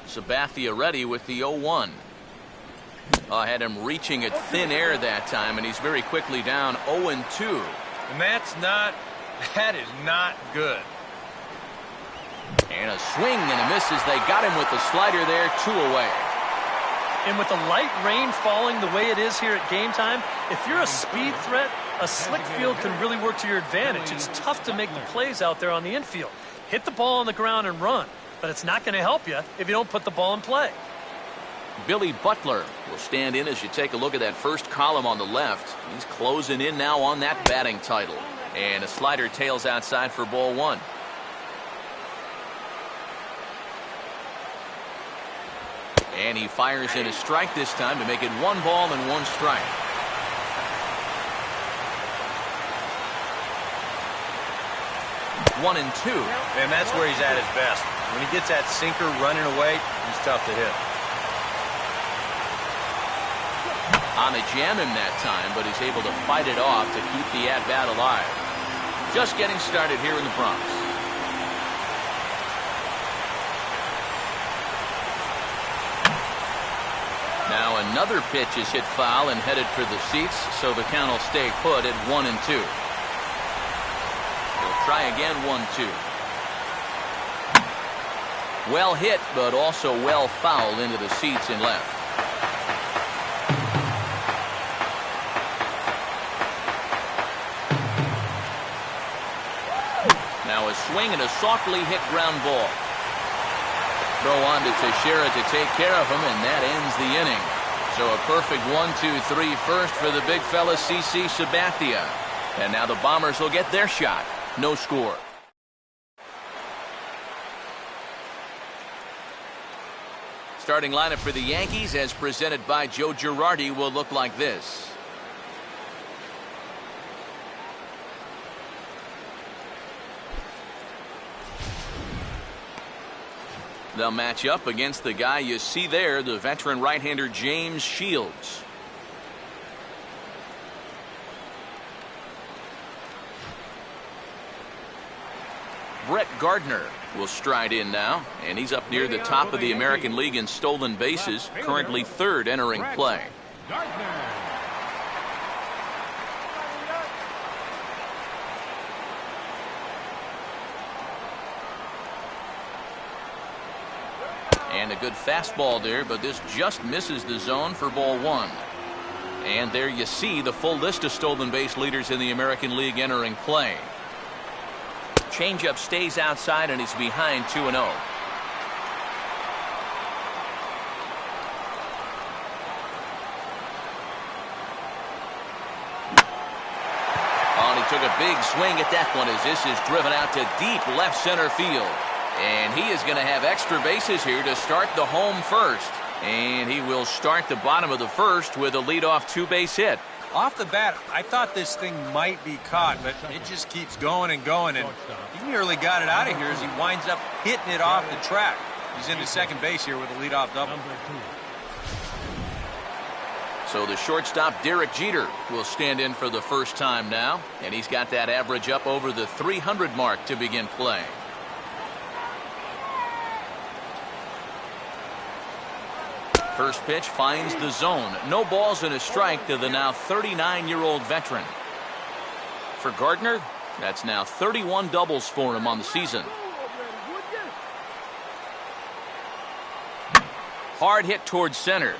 Sabathia ready with the 0-1. Had him reaching at thin air that time, and he's very quickly down 0-2. And that is not good. And a swing and a miss as they got him with the slider there, 2 away. And with the light rain falling the way it is here at game time, if you're a speed threat, a slick field can really work to your advantage. It's tough to make the plays out there on the infield. Hit the ball on the ground and run, but it's not going to help you if you don't put the ball in play. Billy Butler will stand in as you take a look at that first column on the left. He's closing in now on that batting title. And a slider tails outside for ball 1. And he fires in a strike this time to make it 1 ball and 1 strike. One and 2. And that's where he's at his best. When he gets that sinker running away, he's tough to hit. On a jam him that time, but he's able to fight it off to keep the at-bat alive. Just getting started here in the Bronx. Now another pitch is hit foul and headed for the seats, so the count will stay put at 1 and 2. He'll try again, 1-2. Well hit, but also well fouled into the seats and left. Now a swing and a softly hit ground ball. Throw on to Teixeira to take care of him, and that ends the inning. So a perfect 1-2-3 first for the big fella CC Sabathia. And now the Bombers will get their shot. No score. Starting lineup for the Yankees, as presented by Joe Girardi, will look like this. They'll match up against the guy you see there, the veteran right-hander James Shields. Brett Gardner will stride in now, and he's up near the top of the American League in stolen bases, currently 3rd entering play. And a good fastball there, but this just misses the zone for ball 1. And there you see the full list of stolen base leaders in the American League entering play. Changeup stays outside and he's behind 2-0. Oh, and he took a big swing at that one as this is driven out to deep left center field. And he is going to have extra bases here to start the home first. And he will start the bottom of the first with a leadoff 2-base hit. Off the bat, I thought this thing might be caught, but it just keeps going and going. And he nearly got it out of here as he winds up hitting it off the track. He's into second base here with a leadoff double. So the shortstop, Derek Jeter, will stand in for the first time now. And he's got that average up over the 300 mark to begin play. First pitch finds the zone. No balls and a strike to the now 39-year-old veteran. For Gardner, that's now 31 doubles for him on the season. Hard hit towards center.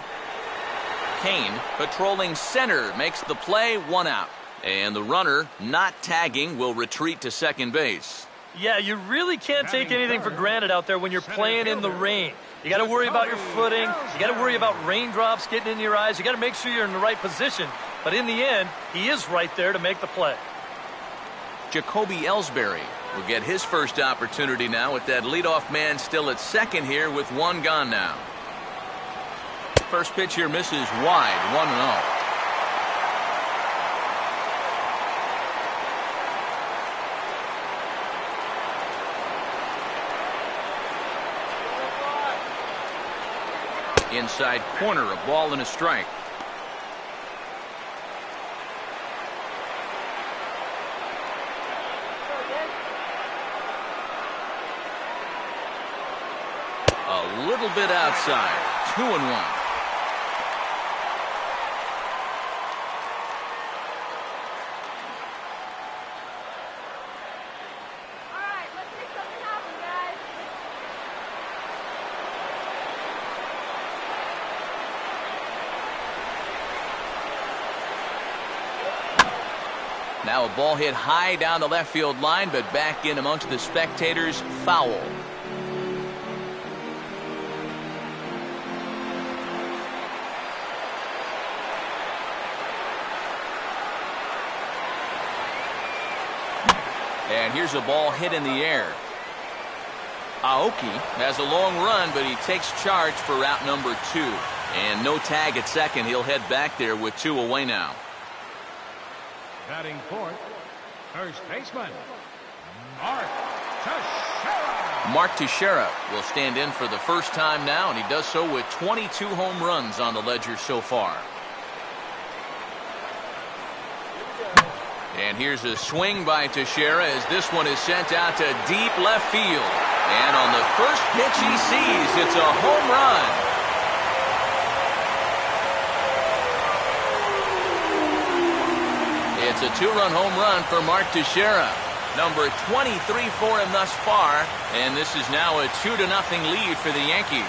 Kane, patrolling center, makes the play, 1 out. And the runner, not tagging, will retreat to second base. Yeah, you really can't take anything for granted out there when you're playing in the rain. You got to worry about your footing. You got to worry about raindrops getting in your eyes. You got to make sure you're in the right position. But in the end, he is right there to make the play. Jacoby Ellsbury will get his first opportunity now with that leadoff man still at second here with 1 gone now. First pitch here misses wide, 1-0. Inside corner, a ball and a strike. A little bit outside. 2-1. Now a ball hit high down the left field line, but back in amongst the spectators. Foul. And here's a ball hit in the air. Aoki has a long run, but he takes charge for route number 2. And no tag at second. He'll head back there with 2 away now. Batting fourth, first baseman, Mark Teixeira. Mark Teixeira will stand in for the first time now, and he does so with 22 home runs on the ledger so far. And here's a swing by Teixeira as this one is sent out to deep left field. And on the first pitch he sees, it's a home run. It's a 2-run home run for Mark Teixeira. Number 23 for him thus far. And this is now a 2-0 lead for the Yankees.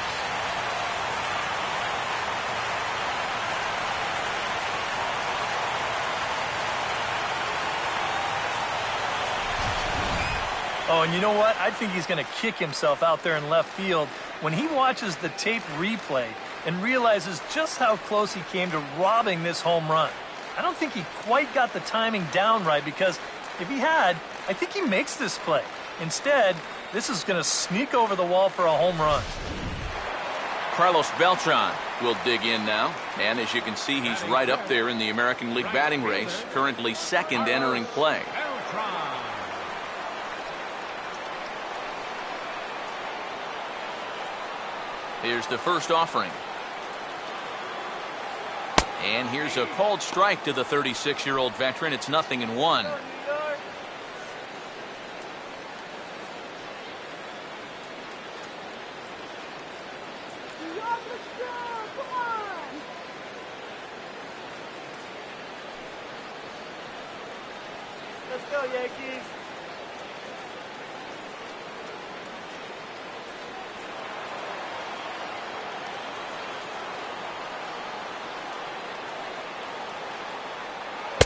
Oh, and you know what? I think he's going to kick himself out there in left field when he watches the tape replay and realizes just how close he came to robbing this home run. I don't think he quite got the timing down right, because if he had, I think he makes this play. Instead, this is going to sneak over the wall for a home run. Carlos Beltran will dig in now. And as you can see, he's right up there in the American League batting race, currently second entering play. Here's the first offering. And here's a called strike to the 36-year-old veteran. It's 0-1. Let's go, Yankees.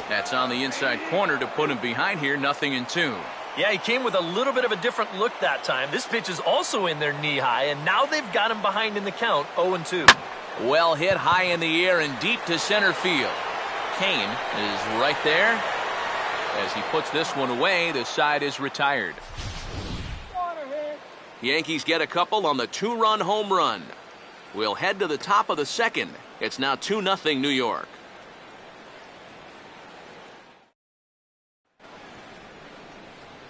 That's on the inside corner to put him behind here. 0-2. Yeah, he came with a little bit of a different look that time. This pitch is also in there knee high, and now they've got him behind in the count. 0-2. Well hit high in the air and deep to center field. Kane is right there. As he puts this one away, the side is retired. Yankees get a couple on the 2-run home run. We'll head to the top of the second. It's now 2-0 New York.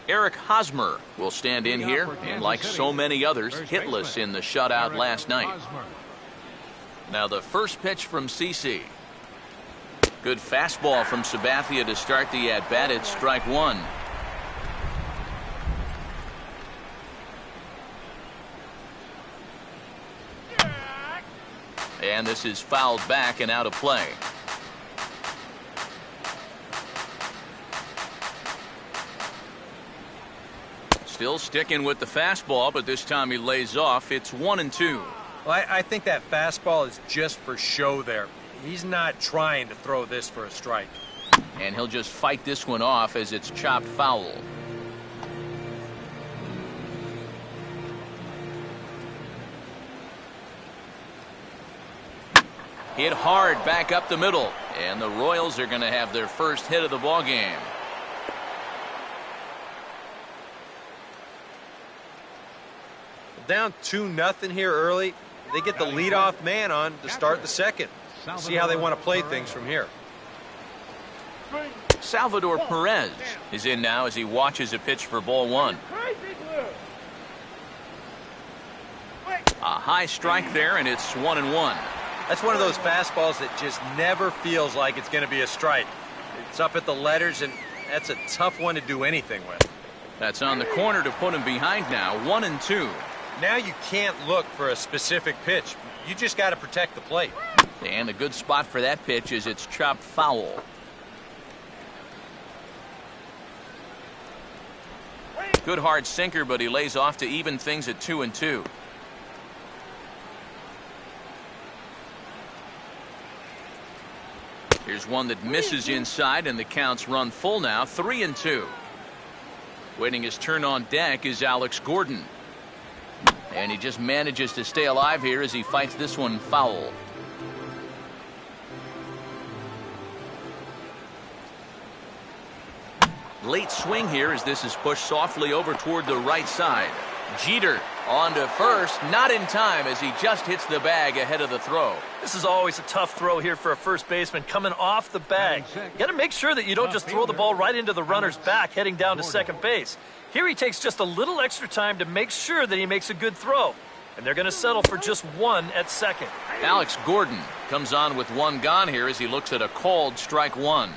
Eric Hosmer will stand in here, and like so many others, hitless in the shutout last night. Now the first pitch from CeCe. Good fastball from Sabathia to start the at-bat. It's strike 1. And this is fouled back and out of play. Still sticking with the fastball, but this time he lays off. It's 1-2. Well, I think that fastball is just for show there. He's not trying to throw this for a strike. And he'll just fight this one off as it's chopped foul. Hit hard back up the middle. And the Royals are going to have their first hit of the ball game. Down 2-0 here early. They get the leadoff man on to start the second. See how they want to play things from here. Salvador Perez is in now as he watches a pitch for ball 1. A high strike there, and it's 1-1. That's one of those fastballs that just never feels like it's going to be a strike. It's up at the letters, and that's a tough one to do anything with. That's on the corner to put him behind now. 1-2. Now you can't look for a specific pitch. You just got to protect the plate. And a good spot for that pitch is it's chopped foul. Good hard sinker, but he lays off to even things at 2-2. Here's one that misses inside, and the count's run full now, 3-2. Waiting his turn on deck is Alex Gordon. And he just manages to stay alive here as he fights this one foul. Late swing here as this is pushed softly over toward the right side. Jeter on to first, not in time as he just hits the bag ahead of the throw. This is always a tough throw here for a first baseman coming off the bag. You got to make sure that you don't just throw the ball right into the runner's back heading down to second base. Here he takes just a little extra time to make sure that he makes a good throw. And they're going to settle for just one at second. Alex Gordon comes on with one gone here as he looks at a called strike one.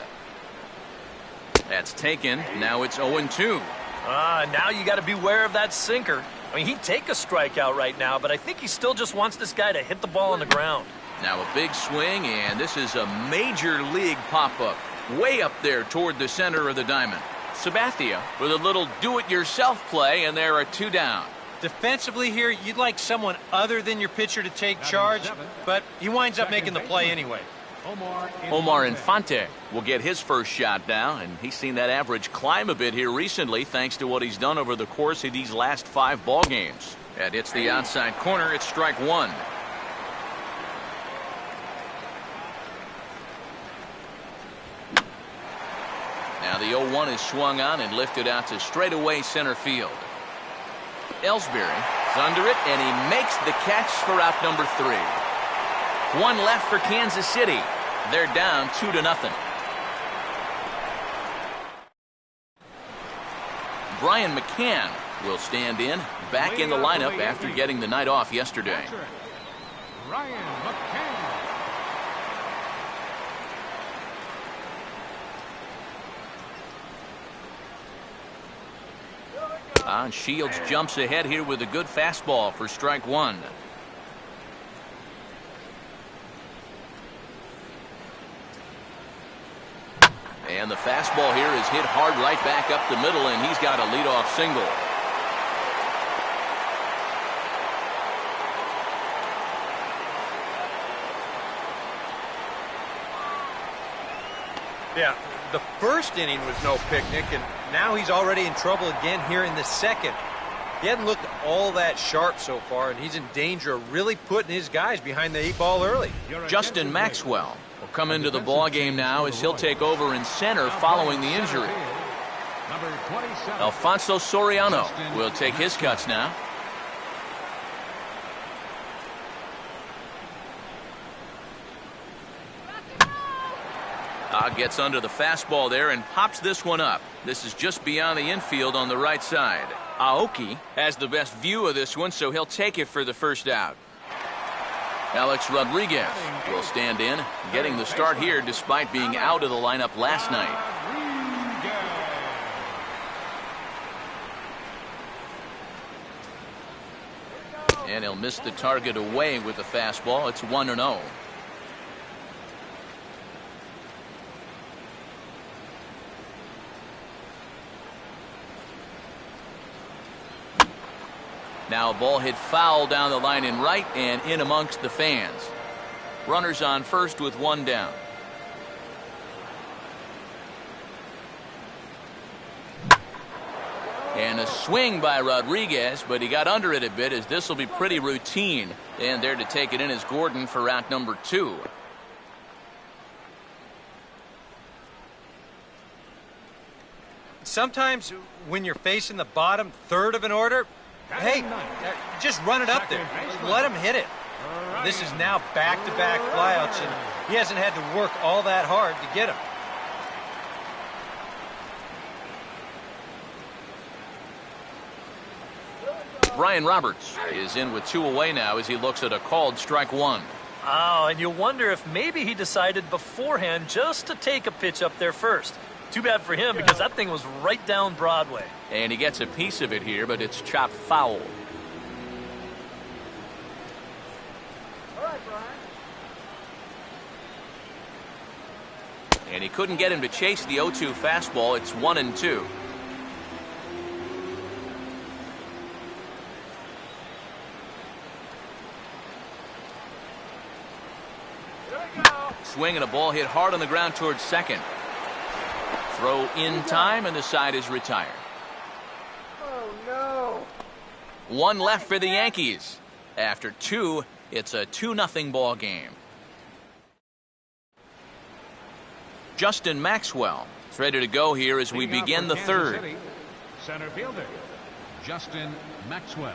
That's taken. Now it's 0-2. Now you got to beware of that sinker. I mean, he'd take a strikeout right now, but I think he still just wants this guy to hit the ball on the ground. Now a big swing, and this is a major league pop-up. Way up there toward the center of the diamond. Sabathia with a little do-it-yourself play, and there are two down. Defensively here, you'd like someone other than your pitcher to take charge, but he winds up making the play anyway. Omar Infante will get his first shot now, and he's seen that average climb a bit here recently thanks to what he's done over the course of these last 5 ball games. That hits the outside corner. It's strike one. Now the 0-1 is swung on and lifted out to straightaway center field. Ellsbury is under it, and he makes the catch for out number 3. One left for Kansas City. They're down 2-0. Brian McCann will stand in, back in the lineup after getting the night off yesterday. Brian McCann. Shields jumps ahead here with a good fastball for strike one. And the fastball here is hit hard right back up the middle, and he's got a leadoff single. Yeah, the first inning was no picnic, and now he's already in trouble again here in the second. He hadn't looked all that sharp so far, and he's in danger of really putting his guys behind the 8 ball early. Justin Maxwell will come into the ball game now as he'll take over in center following the injury. Alfonso Soriano will take his cuts now. Gets under the fastball there and pops this one up. This is just beyond the infield on the right side. Aoki has the best view of this one, so he'll take it for the first out. Alex Rodriguez will stand in, getting the start here despite being out of the lineup last night. And he'll miss the target away with the fastball. It's 1-0. Now a ball hit foul down the line in right and in amongst the fans. Runners on first with one down. And a swing by Rodriguez, but he got under it a bit as this will be pretty routine. And there to take it in is Gordon for out number 2. Sometimes when you're facing the bottom third of an order, hey, just run it up there. Let him hit it. This is now back-to-back flyouts, and he hasn't had to work all that hard to get him. Brian Roberts is in with 2 away now as he looks at a called strike one. Oh, and you wonder if maybe he decided beforehand just to take a pitch up there first. Too bad for him because that thing was right down Broadway. And he gets a piece of it here, but it's chopped foul. And he couldn't get him to chase the 0-2 fastball. It's 1-2. Swing and a ball hit hard on the ground towards second. Throw in time, and the side is retired. Oh, no. One left for the Yankees. After two, it's a 2-0 ball game. Justin Maxwell is ready to go here as we begin the third. Center fielder, Justin Maxwell.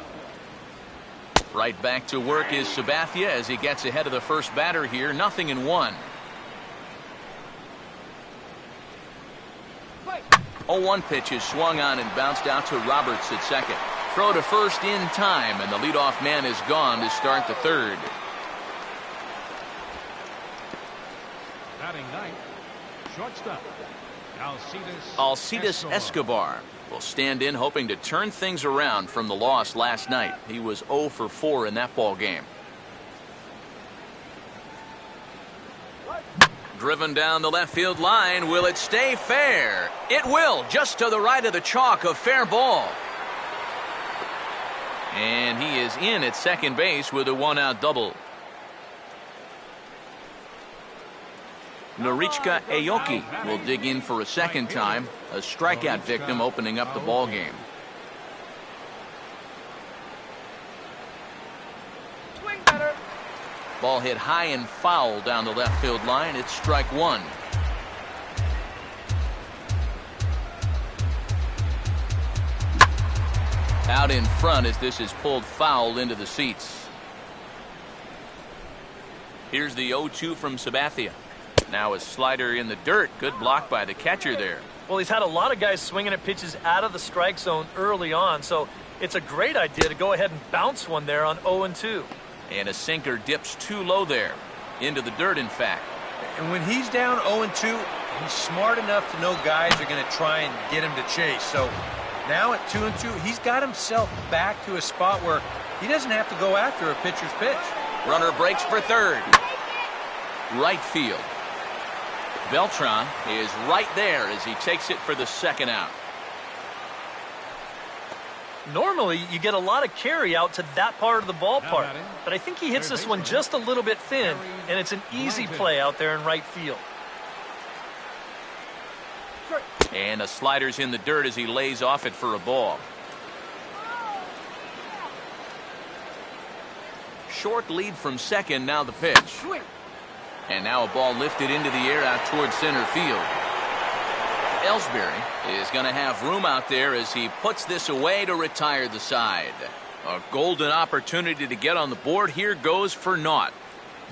Right back to work is Sabathia as he gets ahead of the first batter here. 0-1. 0-1 pitch is swung on and bounced out to Roberts at second. Throw to first in time, and the leadoff man is gone to start the third. Batting ninth, shortstop, Alcides Escobar will stand in, hoping to turn things around from the loss last night. He was 0 for 4 in that ball game. Driven down the left field line. Will it stay fair? It will, just to the right of the chalk, a fair ball. And he is in at second base with a 1-out double. Norichka Aoki will dig in for a second time, a strikeout victim opening up the ball game. Swing better. Ball hit high and foul down the left field line. It's strike one. Out in front as this is pulled foul into the seats. Here's the 0-2 from Sabathia. Now a slider in the dirt. Good block by the catcher there. Well, he's had a lot of guys swinging at pitches out of the strike zone early on, so it's a great idea to go ahead and bounce one there on 0-2. And a sinker dips too low there. Into the dirt, in fact. And when he's down 0-2, he's smart enough to know guys are going to try and get him to chase. So now at 2-2, he's got himself back to a spot where he doesn't have to go after a pitcher's pitch. Runner breaks for third. Right field. Beltran is right there as he takes it for the second out. Normally, you get a lot of carry out to that part of the ballpark, but I think he hits this one just a little bit thin, and it's an easy play out there in right field. And a slider's in the dirt as he lays off it for a ball. Short lead from second, now the pitch. And now a ball lifted into the air out towards center field. Ellsbury is going to have room out there as he puts this away to retire the side. A golden opportunity to get on the board here goes for naught.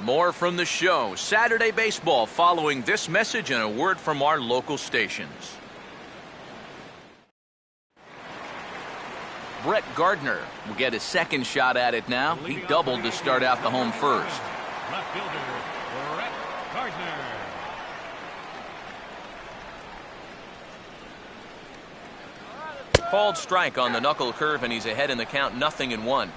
More from the show. Saturday Baseball following this message and a word from our local stations. Brett Gardner will get his second shot at it now. He doubled to start out the home first. left fielder, Brett Gardner. Called strike on the knuckle curve, and he's ahead in the count, 0-1.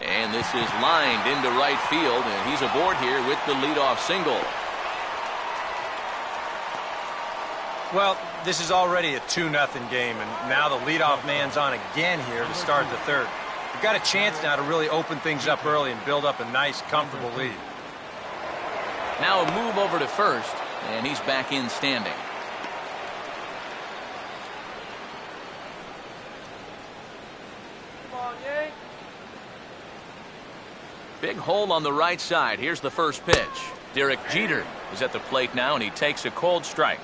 And this is lined into right field, and he's aboard here with the leadoff single. Well, this is already a 2-0 game, and now the leadoff man's on again here to start the third. We've got a chance now to really open things up early and build up a nice, comfortable lead. Now a move over to first, and he's back in standing. Come on, Yank. Big hole on the right side. Here's the first pitch. Derek Jeter is at the plate now, and he takes a cold strike.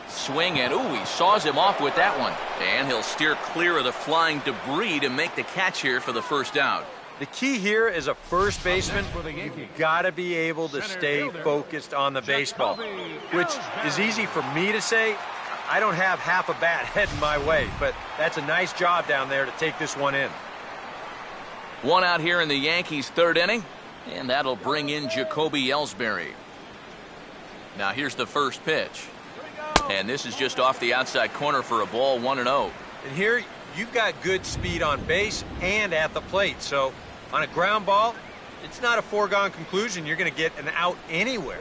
Swing, and ooh, he saws him off with that one. And he'll steer clear of the flying debris to make the catch here for the first out. The key here is a first baseman, you've got to be able to stay focused on the baseball, which is easy for me to say. I don't have half a bat heading my way, but that's a nice job down there to take this one in. One out here in the Yankees' third inning. And that'll bring in Jacoby Ellsbury. Now here's the first pitch. And this is just off the outside corner for a ball, 1-0. And here, you've got good speed on base and at the plate. So on a ground ball, it's not a foregone conclusion you're going to get an out anywhere.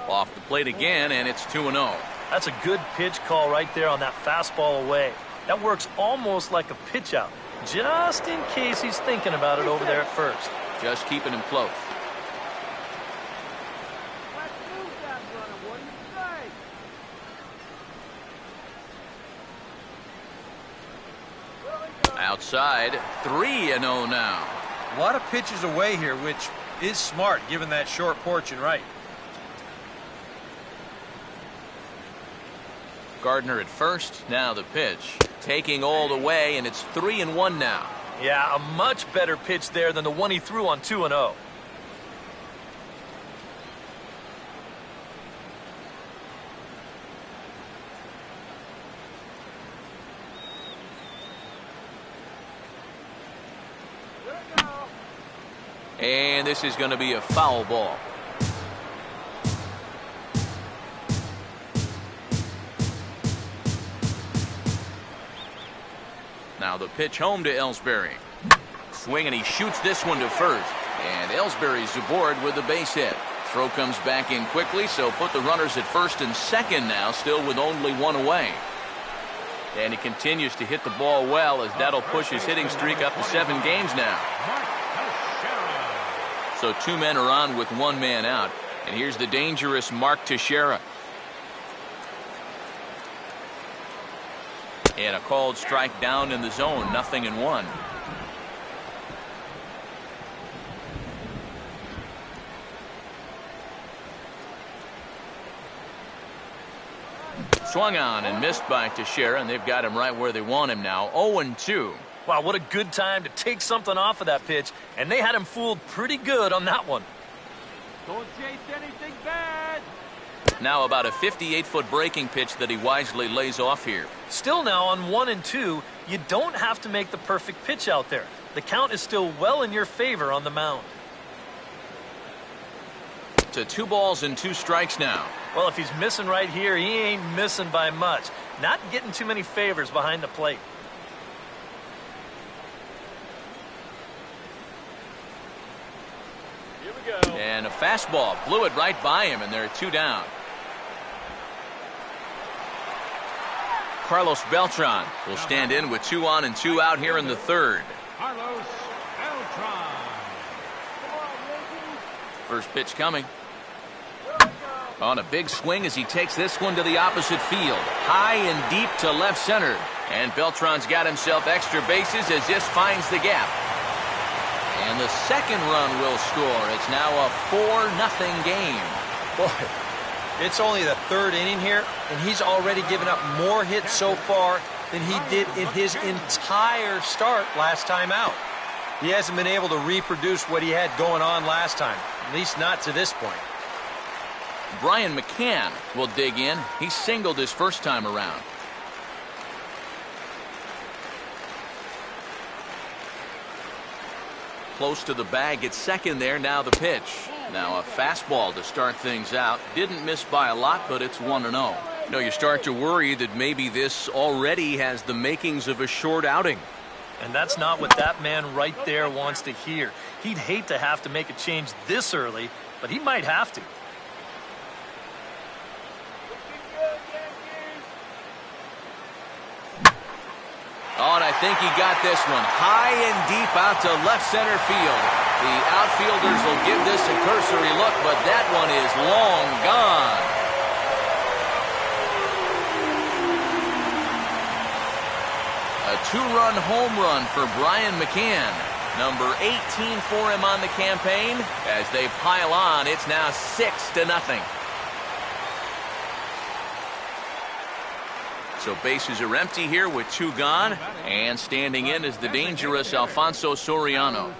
Off the plate again, and it's 2-0. That's a good pitch call right there on that fastball away. That works almost like a pitch out, just in case he's thinking about it over there at first. Just keeping him close. Outside, 3-0 now. A lot of pitches away here, which is smart given that short porch and right. Gardner at first, now the pitch. Taking all the way, and it's 3-1 now. Yeah, a much better pitch there than the one he threw on 2-0. And this is going to be a foul ball. Now the pitch home to Ellsbury. Swing, and he shoots this one to first. And Ellsbury's aboard with the base hit. Throw comes back in quickly, so put the runners at first and second now, still with only one away. And he continues to hit the ball well, as that'll push his hitting streak up to 7 games now. So 2 men are on with 1 man out. And here's the dangerous Mark Teixeira. And a called strike down in the zone, 0-1. Swung on and missed by Teixeira, and they've got him right where they want him now, 0-2. Wow, what a good time to take something off of that pitch, and they had him fooled pretty good on that one. Don't chase anything bad. Now about a 58-foot breaking pitch that he wisely lays off here. Still now on 1-2, you don't have to make the perfect pitch out there. The count is still well in your favor on the mound. To 2 balls and 2 strikes now. Well, if he's missing right here, he ain't missing by much. Not getting too many favors behind the plate. Here we go. And a fastball blew it right by him, and there are 2 down. Carlos Beltran will stand in with 2 on and 2 out here in the 3rd. Carlos Beltran. First pitch coming. On a big swing as he takes this one to the opposite field. High and deep to left center. And Beltran's got himself extra bases as this finds the gap. And the second run will score. It's now a 4-0 game. Boy, it's only the 3rd inning here, and he's already given up more hits so far than he did in his entire start last time out. He hasn't been able to reproduce what he had going on last time, at least not to this point. Brian McCann will dig in. He singled his first time around. Close to the bag at second there. Now the pitch. Now a fastball to start things out. Didn't miss by a lot, but it's 1-0. You start to worry that maybe this already has the makings of a short outing. And that's not what that man right there wants to hear. He'd hate to have to make a change this early, but he might have to. Oh, and I think he got this one high and deep out to left center field. The outfielders will give this a cursory look, but that one is long gone. A 2-run home run for Brian McCann. Number 18 for him on the campaign. As they pile on, it's now 6-0. So bases are empty here with 2 gone. And standing in is the dangerous Alfonso Soriano.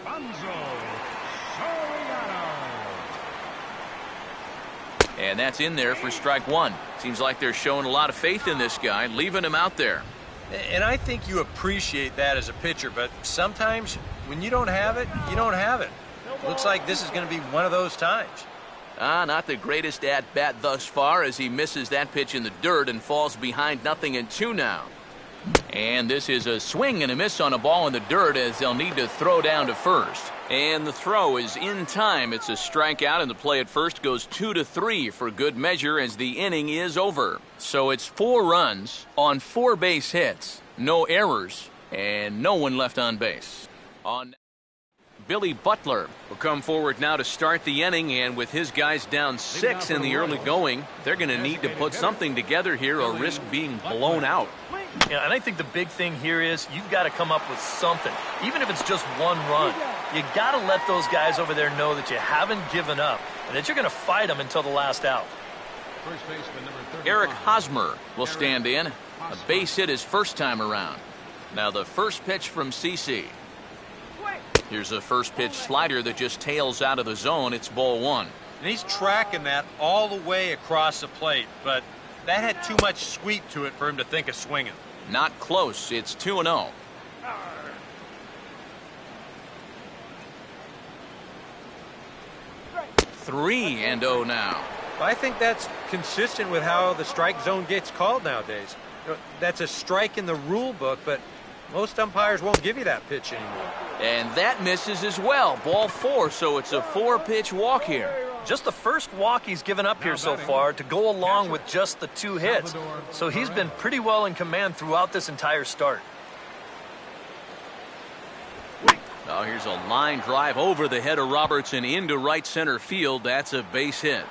And that's in there for strike 1. Seems like they're showing a lot of faith in this guy, leaving him out there. And I think you appreciate that as a pitcher, but sometimes when you don't have it, you don't have it. Looks like this is going to be one of those times. Not the greatest at-bat thus far as he misses that pitch in the dirt and falls behind 0-2 now. And this is a swing and a miss on a ball in the dirt as they'll need to throw down to first. And the throw is in time. It's a strikeout, and the play at first goes 2-3 for good measure as the inning is over. So it's 4 runs on 4 base hits, no errors, and no one left on base. On Billy Butler will come forward now to start the inning, and with his guys down 6 in the early going, they're going to need to put something together here or risk being blown out. Yeah, and I think the big thing here is you've got to come up with something, even if it's just 1 run. You got to let those guys over there know that you haven't given up and that you're going to fight them until the last out. Eric Hosmer will stand in. A base hit his first time around. Now the first pitch from CC. Here's a first pitch slider that just tails out of the zone. It's ball 1. And he's tracking that all the way across the plate, but that had too much sweep to it for him to think of swinging. Not close. It's 2-0. 3-0 now. I think that's consistent with how the strike zone gets called nowadays. That's a strike in the rule book, but most umpires won't give you that pitch anymore. And that misses as well. Ball 4, so it's a 4-pitch walk here. Just the first walk he's given up here so far to go along with just the 2 hits. So he's been pretty well in command throughout this entire start. Now here's a line drive over the head of Robertson into right center field. That's a base hit.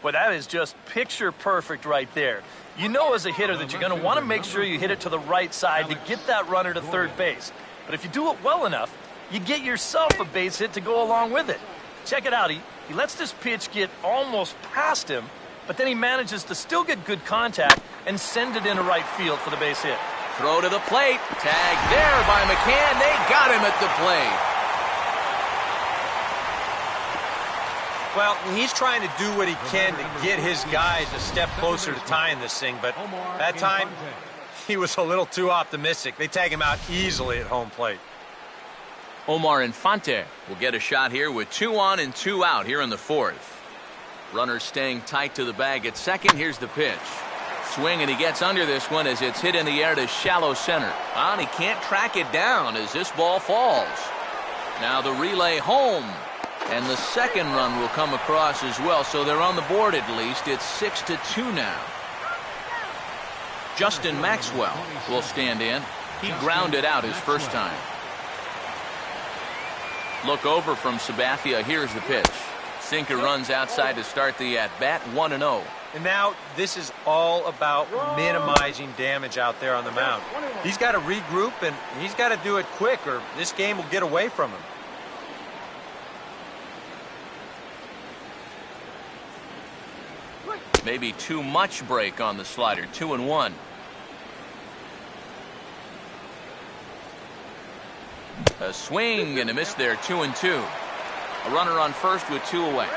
Well, that is just picture perfect right there. You know as a hitter that you're going to want to make sure you hit it to the right side to get that runner to third base. But if you do it well enough, you get yourself a base hit to go along with it. Check it out. He lets this pitch get almost past him, but then he manages to still get good contact and send it into right field for the base hit. Throw to the plate. Tag there by McCann. They got him at the plate. Well, he's trying to do what he can to get his guys a step closer to tying this thing, but that time he was a little too optimistic. They tag him out easily at home plate. Omar Infante will get a shot here with 2 on and 2 out here in the 4th. Runners staying tight to the bag at second. Here's the pitch. Swing, and he gets under this one as it's hit in the air to shallow center. And he can't track it down as this ball falls. Now the relay home. And the second run will come across as well, so they're on the board at least. It's 6-2 now. Justin Maxwell will stand in. He grounded out his first time. Look over from Sabathia. Here's the pitch. Sinker runs outside to start the at-bat, 1-0. And now this is all about minimizing damage out there on the mound. He's got to regroup, and he's got to do it quick, or this game will get away from him. Maybe too much break on the slider. 2-1. A swing and a miss there. 2-2. A runner on first with 2 away.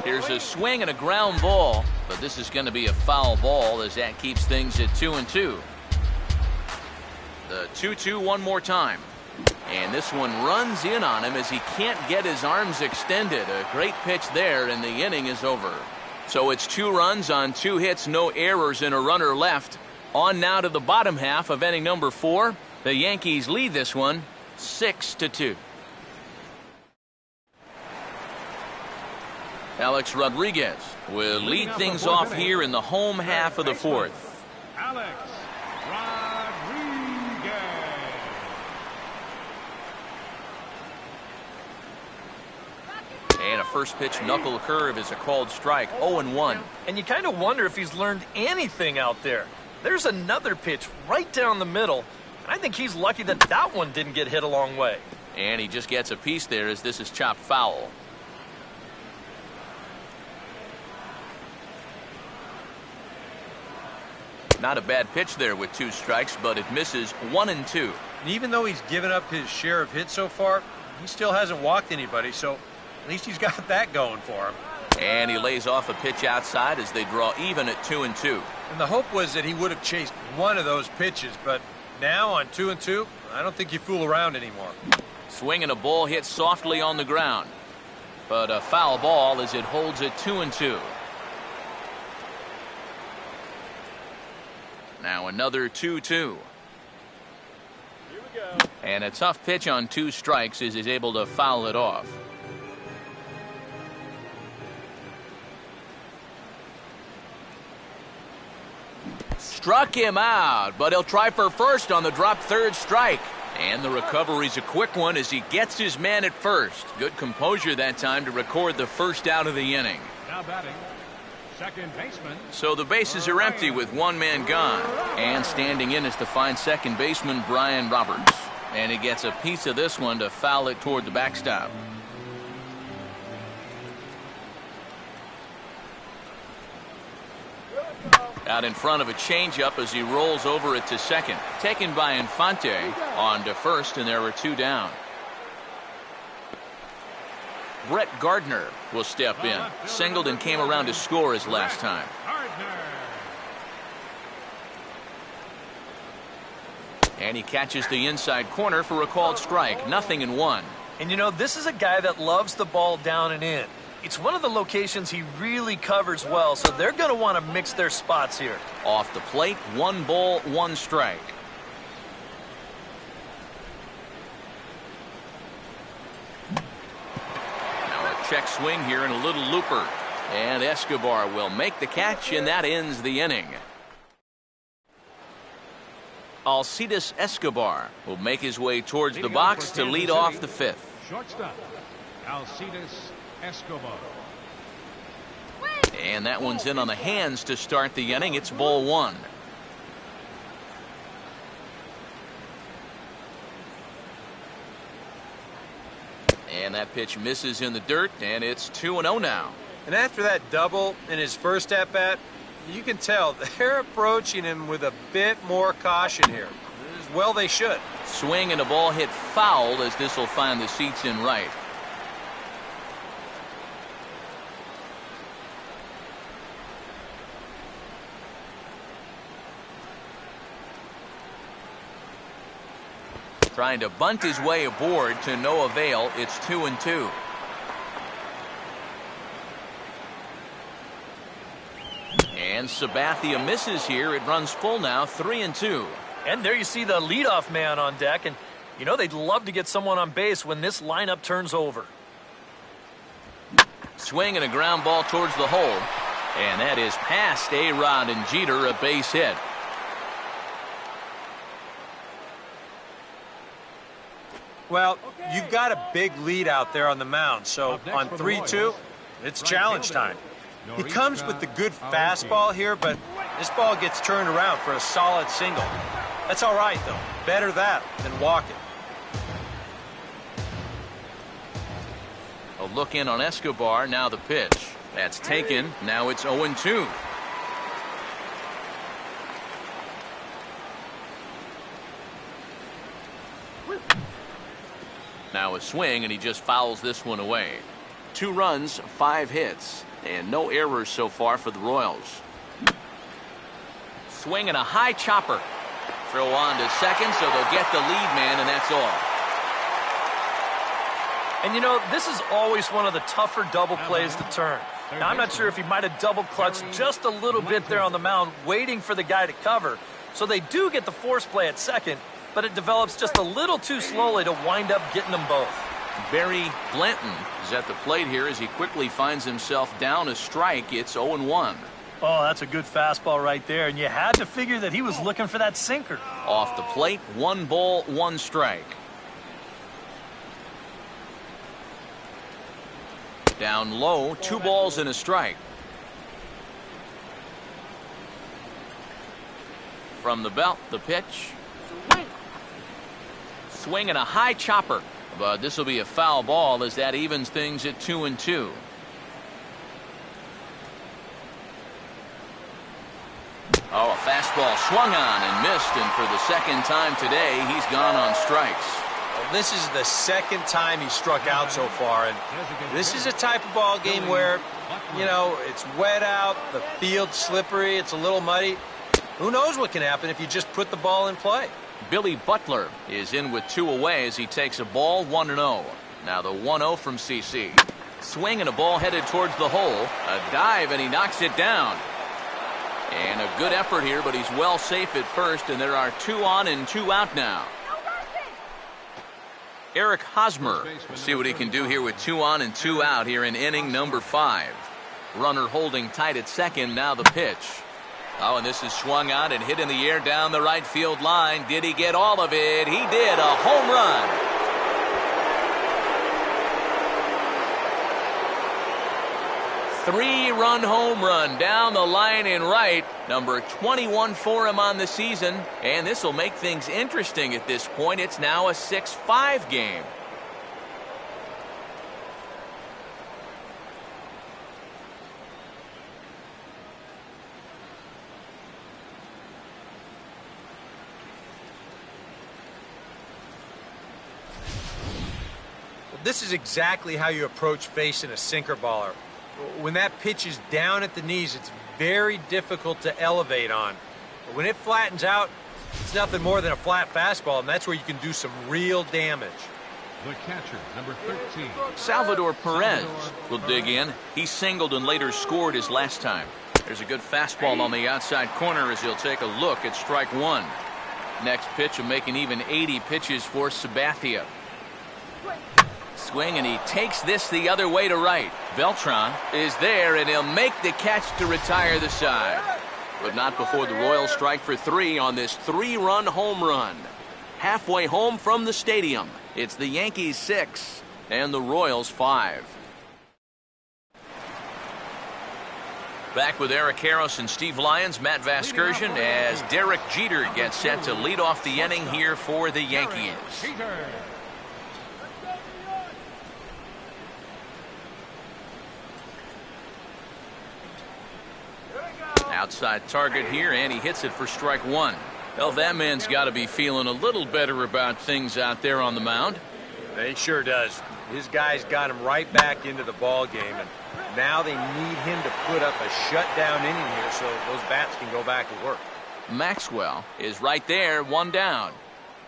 Here's a swing and a ground ball, but this is going to be a foul ball as that keeps things at 2-2. The 2-2 one more time. And this one runs in on him as he can't get his arms extended. A great pitch there, and the inning is over. So it's 2 runs on 2 hits, no errors, and a runner left. On now to the bottom half of inning number 4. The Yankees lead this one 6-2. Alex Rodriguez will lead things off here in the home half of the 4th. Alex Rodriguez. And a first pitch knuckle curve is a called strike. 0-1. And you kind of wonder if he's learned anything out there. There's another pitch right down the middle. And I think he's lucky that that one didn't get hit a long way. And he just gets a piece there as this is chopped foul. Not a bad pitch there with 2 strikes, but it misses 1-2. And even though he's given up his share of hits so far, he still hasn't walked anybody, so at least he's got that going for him. And he lays off a pitch outside as they draw even at 2-2. And the hope was that he would have chased one of those pitches, but now on 2-2, I don't think you fool around anymore. Swinging a ball hit softly on the ground, but a foul ball as it holds it 2-2. Now another 2-2. And a tough pitch on 2 strikes as he's able to foul it off. Struck him out, but he'll try for first on the drop third strike. And the recovery's a quick one as he gets his man at first. Good composure that time to record the first out of the inning. Now batting, second baseman. So the bases are empty with one man gone. And standing in is to find second baseman Brian Roberts. And he gets a piece of this one to foul it toward the backstop. Out in front of a changeup as he rolls over it to second. Taken by Infante on to first, and there were 2 down. Brett Gardner will step in. Singled and came around to score his last time. And he catches the inside corner for a called strike. 0-1. And you know, this is a guy that loves the ball down and in. It's one of the locations he really covers well, so they're going to want to mix their spots here. Off the plate, 1 ball, 1 strike. Now a check swing here and a little looper. And Escobar will make the catch, and that ends the inning. Alcides Escobar will make his way towards the box to lead off the 5th. Shortstop, Alcides Escobar. And that one's in on the hands to start the inning. It's ball 1. And that pitch misses in the dirt, and it's 2-0 now. And after that double in his first at-bat, you can tell they're approaching him with a bit more caution here. As well they should. Swing and a ball hit foul as this will find the seats in right. Trying to bunt his way aboard to no avail. It's 2-2. And Sabathia misses here. It runs full now, 3-2. And there you see the leadoff man on deck. And, you know, they'd love to get someone on base when this lineup turns over. Swing and a ground ball towards the hole. And that is past A-Rod and Jeter, a base hit. Well, you've got a big lead out there on the mound, so on 3-2, it's challenge time. He comes with the good fastball here, but this ball gets turned around for a solid single. That's all right, though. Better that than walking. A look in on Escobar. Now the pitch. That's taken. Now it's 0-2. Now a swing, and he just fouls this one away. 2 runs, 5 hits, and no errors so far for the Royals. Swing and a high chopper. Throw on to second, so they'll get the lead man, and that's all. And you know, this is always one of the tougher double plays to turn. Now, I'm not sure if he might have double clutched just a little bit there on the mound, waiting for the guy to cover. So they do get the force play at second, but it develops just a little too slowly to wind up getting them both. Barry Blanton is at the plate here as he quickly finds himself down a strike. It's 0-1. Oh, that's a good fastball right there, and you had to figure that he was looking for that sinker. Off the plate, 1 ball, 1 strike. Down low, 2 balls and a strike. From the belt, the pitch. Swing and a high chopper, but this will be a foul ball as that evens things at 2-2. Oh, a fastball swung on and missed, and for the second time today, he's gone on strikes. Well, this is the second time he struck out so far, and this is a type of ball game where, you know, it's wet out, the field's slippery, it's a little muddy. Who knows what can happen if you just put the ball in play? Billy Butler is in with 2 away as he takes a ball 1-0. Now the 1-0 from CC. Swing and a ball headed towards the hole. A dive and he knocks it down. And a good effort here, but he's well safe at first, and there are 2 on and 2 out now. Eric Hosmer will see what he can do here with 2 on and 2 out here in inning number 5. Runner holding tight at second. Now the pitch. Oh, and this is swung out and hit in the air down the right field line. Did he get all of it? He did. A home run. 3-run home run down the line in right. Number 21 for him on the season. And this will make things interesting at this point. It's now a 6-5 game. This is exactly how you approach facing a sinker baller. When that pitch is down at the knees, it's very difficult to elevate on. But when it flattens out, it's nothing more than a flat fastball, and that's where you can do some real damage. The catcher, number 13. Salvador Perez will dig in. He singled and later scored his last time. There's a good fastball on the outside corner as he'll take a look at strike 1. Next pitch will make an even 80 pitches for Sabathia. Swing, and he takes this the other way to right. Beltran is there, and he'll make the catch to retire the side. But not before the Royals strike for 3 on this 3-run home run. Halfway home from the stadium, it's the Yankees 6 and the Royals 5. Back with Eric Harris and Steve Lyons, Matt Vasgersian, as Derek Jeter gets set to lead off the inning here for the Yankees. Outside target here, and he hits it for strike 1. Well, that man's got to be feeling a little better about things out there on the mound. He sure does. His guys got him right back into the ball game, and now they need him to put up a shutdown inning here so those bats can go back to work. Maxwell is right there, 1 down.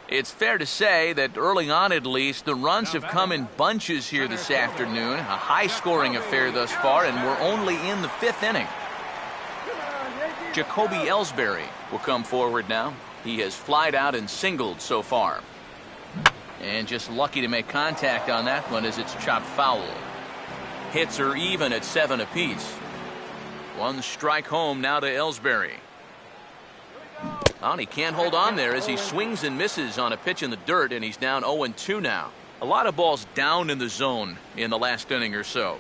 It's fair to say that early on, at least, the runs have come in bunches here this afternoon. A high-scoring affair thus far, and we're only in the 5th inning. Jacoby Ellsbury will come forward now. He has flied out and singled so far. And just lucky to make contact on that one as it's chopped foul. Hits are even at 7 apiece. 1 strike home now to Ellsbury. Oh, and he can't hold on there as he swings and misses on a pitch in the dirt, and he's down 0-2 now. A lot of balls down in the zone in the last inning or so.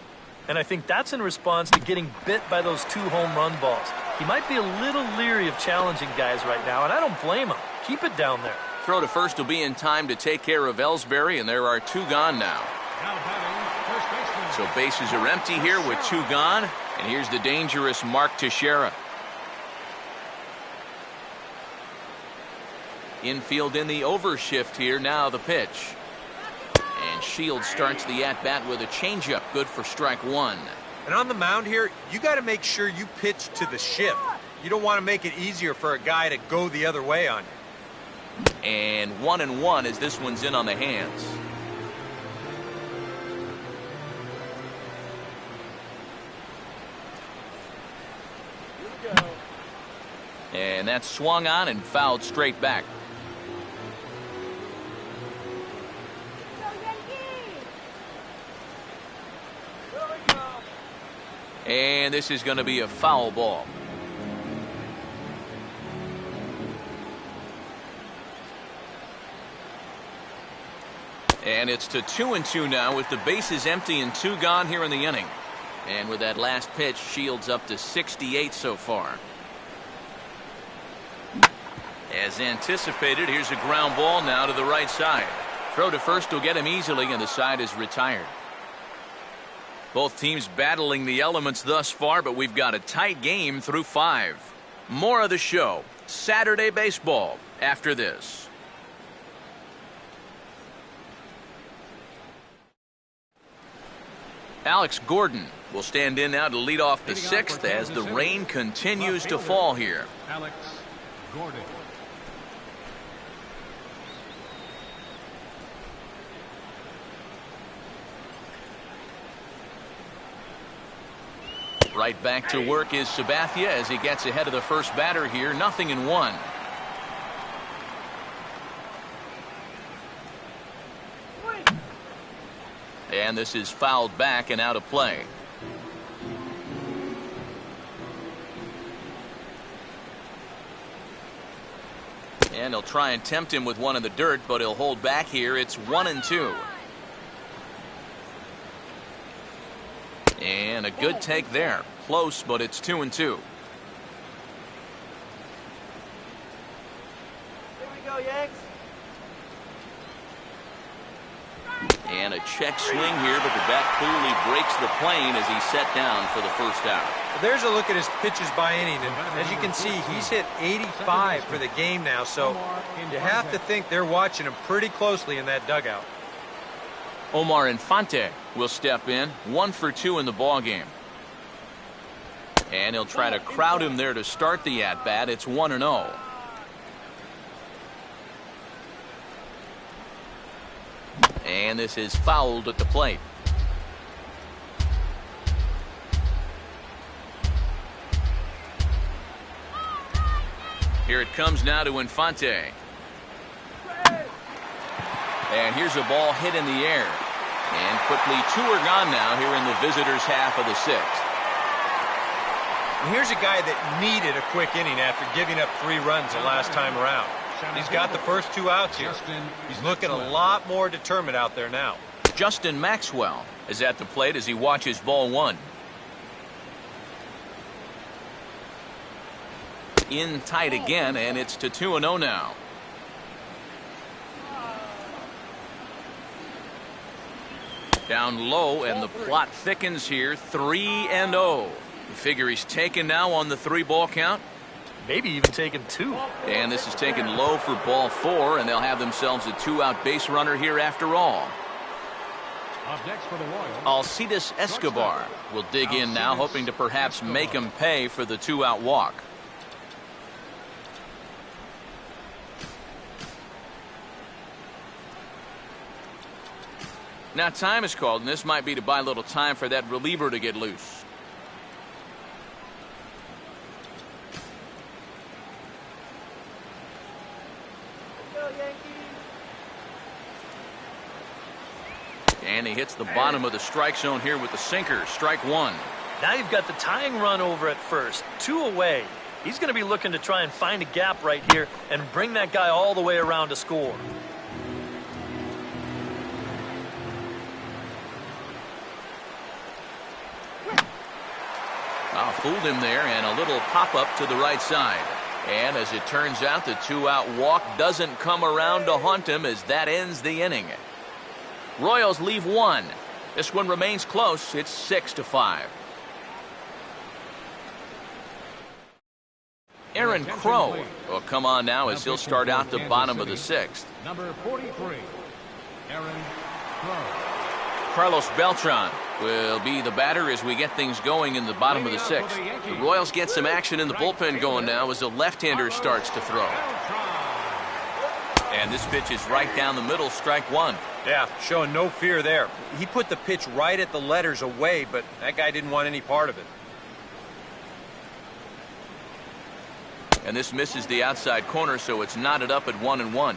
And I think that's in response to getting bit by those 2 home run balls. He might be a little leery of challenging guys right now, and I don't blame him. Keep it down there. Throw to first will be in time to take care of Ellsbury, and there are 2 gone now. So bases are empty here with 2 gone, and here's the dangerous Mark Teixeira. Infield in the overshift here. Now the pitch. And Shields starts the at-bat with a changeup, good for strike 1. And on the mound here, you got to make sure you pitch to the shift. You don't want to make it easier for a guy to go the other way on you. And 1-1 as this one's in on the hands. And that's swung on and fouled straight back. And this is going to be a foul ball. And it's to 2-2 now with the bases empty and 2 gone here in the inning. And with that last pitch, Shields up to 68 so far. As anticipated, here's a ground ball now to the right side. Throw to first will get him easily, and the side is retired. Both teams battling the elements thus far, but we've got a tight game through 5. More of the show, Saturday Baseball, after this. Alex Gordon will stand in now to lead off the sixth as the rain continues to fall here. Alex Gordon. Right back to work is Sabathia as he gets ahead of the first batter here. 0-1. And this is fouled back and out of play. And he'll try and tempt him with one in the dirt, but he'll hold back here. It's 1-2. And a good take there. Close, but it's 2-2. Here we go, Yanks. And a check swing here, but the bat clearly breaks the plane as he's set down for the first out. There's a look at his pitches by inning, and as you can see, he's hit 85 for the game now, so you have to think they're watching him pretty closely in that dugout. Omar Infante will step in, 1 for 2 in the ball game. And he'll try to crowd him there to start the at-bat. It's 1-0. And this is fouled at the plate. Here it comes now to Infante. And here's a ball hit in the air. And quickly 2 are gone now here in the visitors' half of the sixth. And here's a guy that needed a quick inning after giving up 3 runs the last time around. He's got the first 2 outs here. He's looking a lot more determined out there now. Justin Maxwell is at the plate as he watches ball 1. In tight again, and it's to 2-0 now. Down low, and the plot thickens here. 3-0. You figure he's taken now on the 3-ball count. Maybe even taking 2. And this is taken low for ball 4, and they'll have themselves a 2-out base runner here after all. Up next for the Royals, Alcides Escobar will dig in now, hoping to perhaps make him pay for the 2-out walk. Now time is called, and this might be to buy a little time for that reliever to get loose. And he hits the bottom of the strike zone here with the sinker. Strike 1. Now you've got the tying run over at first. 2 away. He's going to be looking to try and find a gap right here and bring that guy all the way around to score. Fooled him there, and a little pop-up to the right side. And as it turns out, the 2-out walk doesn't come around to haunt him as that ends the inning. Royals leave 1. This one remains close. It's 6-5. Aaron Crow will come on now as he'll start out the bottom of the 6th. Number 43, Aaron Crow. Carlos Beltran will be the batter as we get things going in the bottom of the 6th. The Royals get some action in the bullpen going now as the left-hander starts to throw. And this pitch is right down the middle, strike 1. Yeah, showing no fear there. He put the pitch right at the letters away, but that guy didn't want any part of it. And this misses the outside corner, so it's knotted up at 1-1.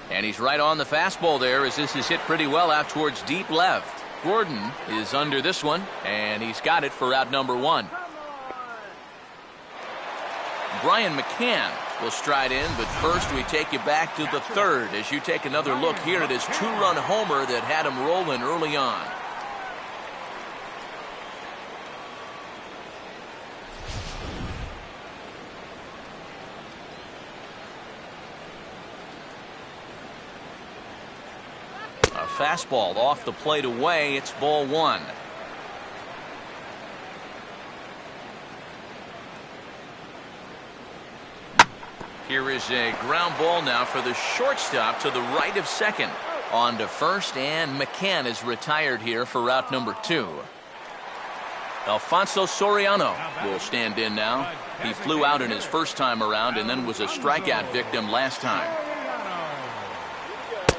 And he's right on the fastball there as this is hit pretty well out towards deep left. Gordon is under this one, and he's got it for out number 1. Brian McCann will stride in, but first we take you back to the 3rd as you take another look here at his 2-run homer that had him rolling early on. Fastball off the plate away. It's ball 1. Here is a ground ball now for the shortstop to the right of second. On to first, and McCann is retired here for route number 2. Alfonso Soriano will stand in now. He flew out in his first time around and then was a strikeout victim last time.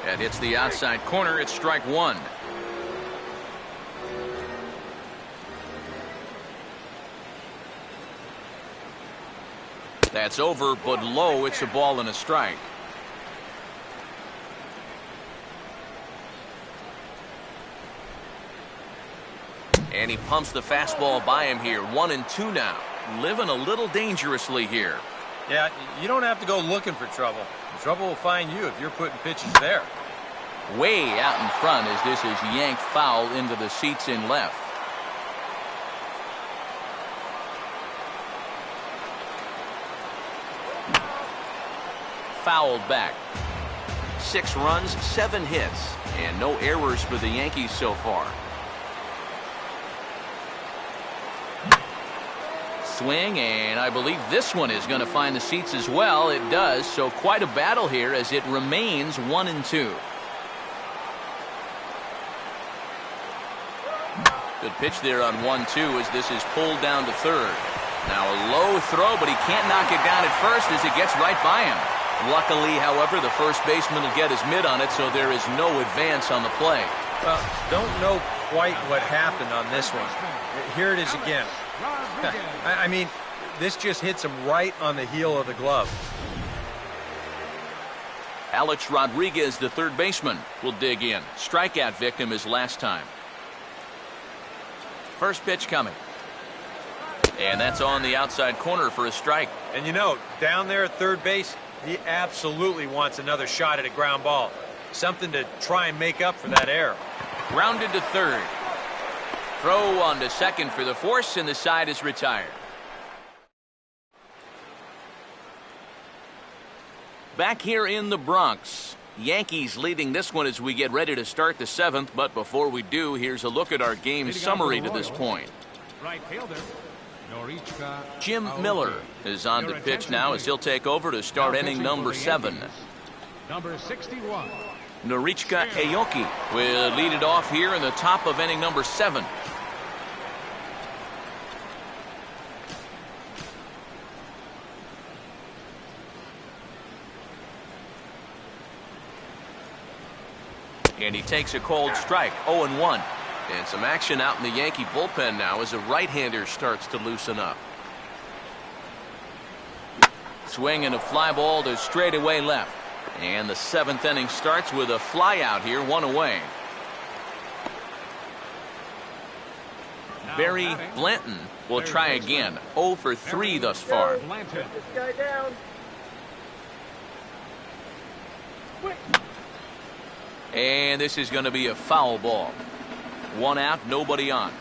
That hits the outside corner. It's strike 1. That's over, but low. It's a ball and a strike. And he pumps the fastball by him here. 1-2 now. Living a little dangerously here. Yeah, you don't have to go looking for trouble. Trouble will find you if you're putting pitches there. Way out in front as this is yanked foul into the seats in left. Fouled back. 6 runs, 7 hits, and no errors for the Yankees so far. Swing, and I believe this one is going to find the seats as well. It does, so quite a battle here as it remains 1-2. Good pitch there on 1-2 as this is pulled down to third. Now a low throw, but he can't knock it down at first as it gets right by him. Luckily, however, the first baseman will get his mitt on it, so there is no advance on the play. Well, don't know quite what happened on this one. Here it is again. I mean, this just hits him right on the heel of the glove. Alex Rodriguez, the third baseman, will dig in. Strikeout victim his last time. First pitch coming. And that's on the outside corner for a strike. And you know, down there at third base, he absolutely wants another shot at a ground ball. Something to try and make up for that error. Grounded to third. Throw on to second for the force, and the side is retired. Back here in the Bronx, Yankees leading this one as we get ready to start the 7th. But before we do, here's a look at our game summary to this point. Right fielder, Jim Miller is on the pitch now as he'll take over to start inning number 7. Number 61. Norichika Aoki will lead it off here in the top of inning number 7. And he takes a cold strike, 0-1. And some action out in the Yankee bullpen now as a right-hander starts to loosen up. Swing and a fly ball to straightaway left. And the 7th inning starts with a fly out here, 1 away. Barry Blanton will try again. 0 for 3 thus far. This guy down. And this is going to be a foul ball. 1 out, nobody on.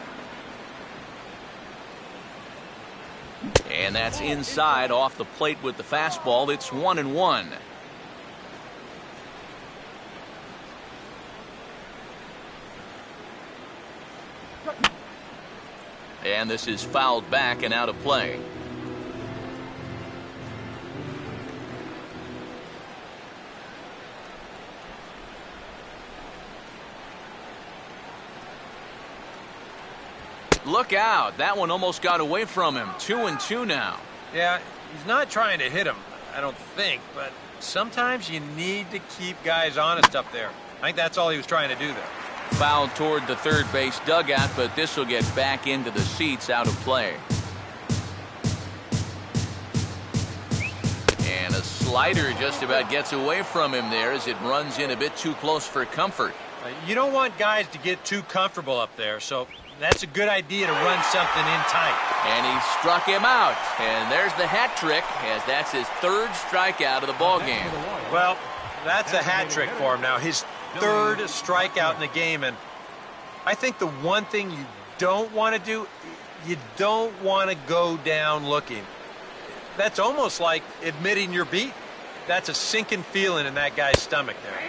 And that's inside off the plate with the fastball. It's 1-1. And this is fouled back and out of play. Look out. That one almost got away from him. 2-2 now. Yeah, he's not trying to hit him, I don't think, but sometimes you need to keep guys honest up there. I think that's all he was trying to do there. Fouled toward the third base dugout, but this will get back into the seats, out of play. And a slider just about gets away from him there as it runs in a bit too close for comfort. You don't want guys to get too comfortable up there, so that's a good idea to run something in tight. And he struck him out. And there's the hat trick, as that's his 3rd strikeout of the ballgame. Well, that's a hat trick for him now. His 3rd strikeout in the game. And I think the one thing you don't want to do, you don't want to go down looking. That's almost like admitting you're beat. That's a sinking feeling in that guy's stomach there.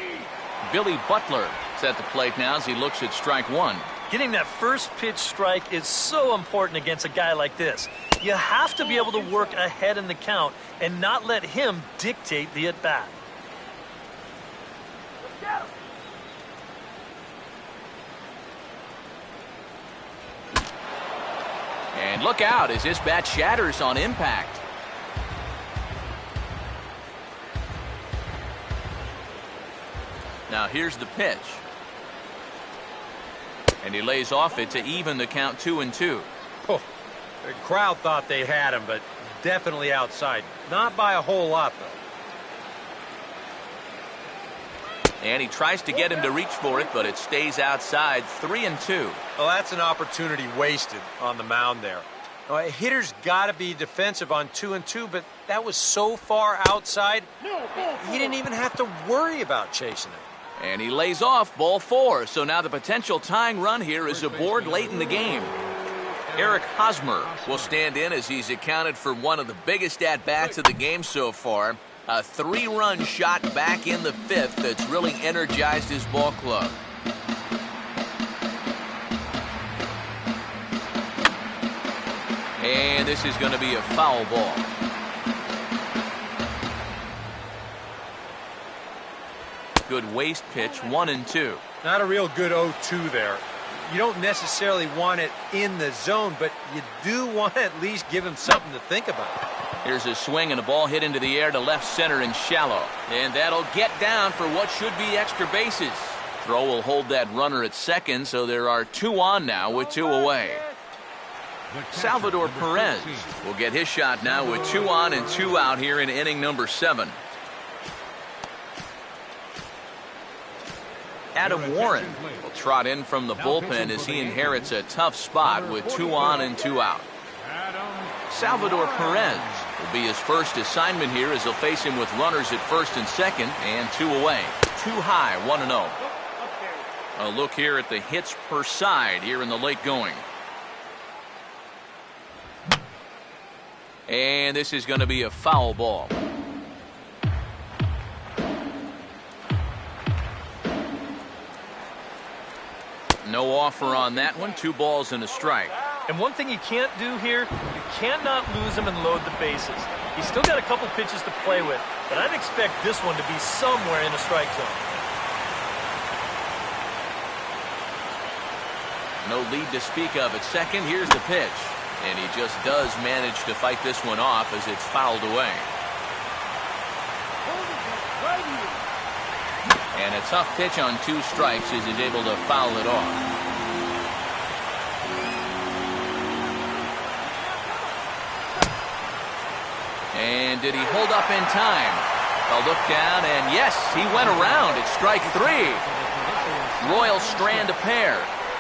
Billy Butler is at the plate now as he looks at strike 1. Getting that first pitch strike is so important against a guy like this. You have to be able to work ahead in the count and not let him dictate the at-bat. And look out as this bat shatters on impact. Now here's the pitch. And he lays off it to even the count 2-2. Oh, the crowd thought they had him, but definitely outside. Not by a whole lot, though. And he tries to get him to reach for it, but it stays outside. 3-2. Well, that's an opportunity wasted on the mound there. A hitter's got to be defensive on 2-2, but that was so far outside, he didn't even have to worry about chasing it. And he lays off ball 4. So now the potential tying run here is aboard late in the game. Eric Hosmer will stand in as he's accounted for one of the biggest at-bats of the game so far. A 3-run shot back in the 5th that's really energized his ball club. And this is going to be a foul ball. Good waste pitch, 1-2. Not a real good 0-2 there. You don't necessarily want it in the zone, but you do want to at least give him something to think about. Here's a swing and a ball hit into the air to left center and shallow. And that'll get down for what should be extra bases. Throw will hold that runner at second, so there are 2 on now with 2 away. Salvador Perez will get his shot now with 2 on and 2 out here in inning number 7. Adam Warren will trot in from the bullpen as he inherits a tough spot with 2 on and 2 out. Salvador Perez will be his first assignment here as he'll face him with runners at first and second and 2 away. Too high, 1-0. A look here at the hits per side here in the late going. And this is going to be a foul ball. No offer on that one. 2 balls and a strike. And one thing you can't do here, you cannot lose him and load the bases. He's still got a couple pitches to play with, but I'd expect this one to be somewhere in the strike zone. No lead to speak of at second. Here's the pitch. And he just does manage to fight this one off as it's fouled away. And a tough pitch on 2 strikes as he's able to foul it off. And did he hold up in time? A look down, and yes, he went around. It's strike 3. Royals strand a pair.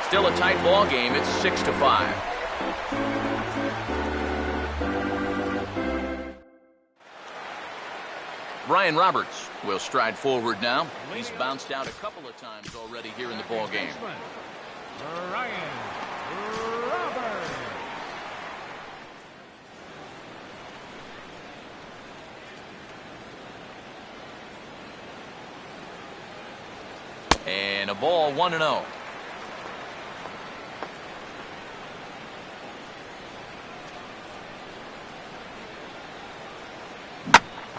Still a tight ball game. It's 6-5. Brian Roberts will stride forward now. He's bounced out a couple of times already here in the ball game. Brian Roberts. And a ball, 1-0.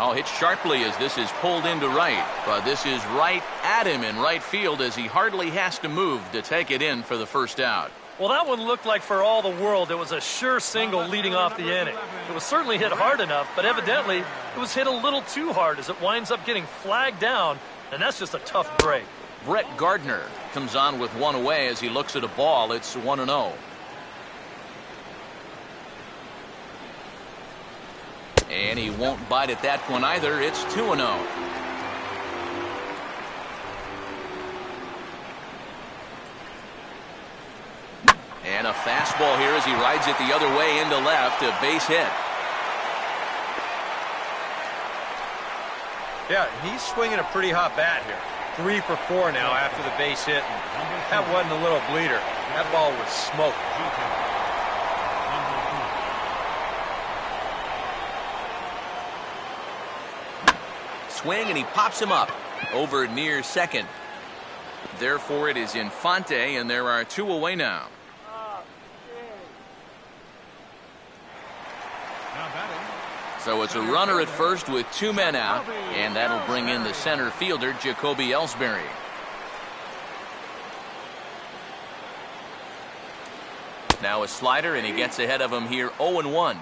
Oh, hit sharply as this is pulled into right. But this is right at him in right field as he hardly has to move to take it in for the first out. Well, that one looked like for all the world it was a sure single leading off the inning. It was certainly hit hard enough, but evidently it was hit a little too hard as it winds up getting flagged down, and that's just a tough break. Brett Gardner comes on with 1 away as he looks at a ball. It's 1-0. And he won't bite at that one either. It's 2-0. And a fastball here as he rides it the other way into left. A base hit. Yeah, he's swinging a pretty hot bat here. 3 for 4 now after the base hit. That wasn't a little bleeder. That ball was smoked. Swing, and he pops him up over near second. Therefore, it is Infante, and there are 2 away now. Now batting. So it's a runner at first with 2 men out, and that'll bring in the center fielder, Jacoby Ellsbury. Now a slider, and he gets ahead of him here 0-1.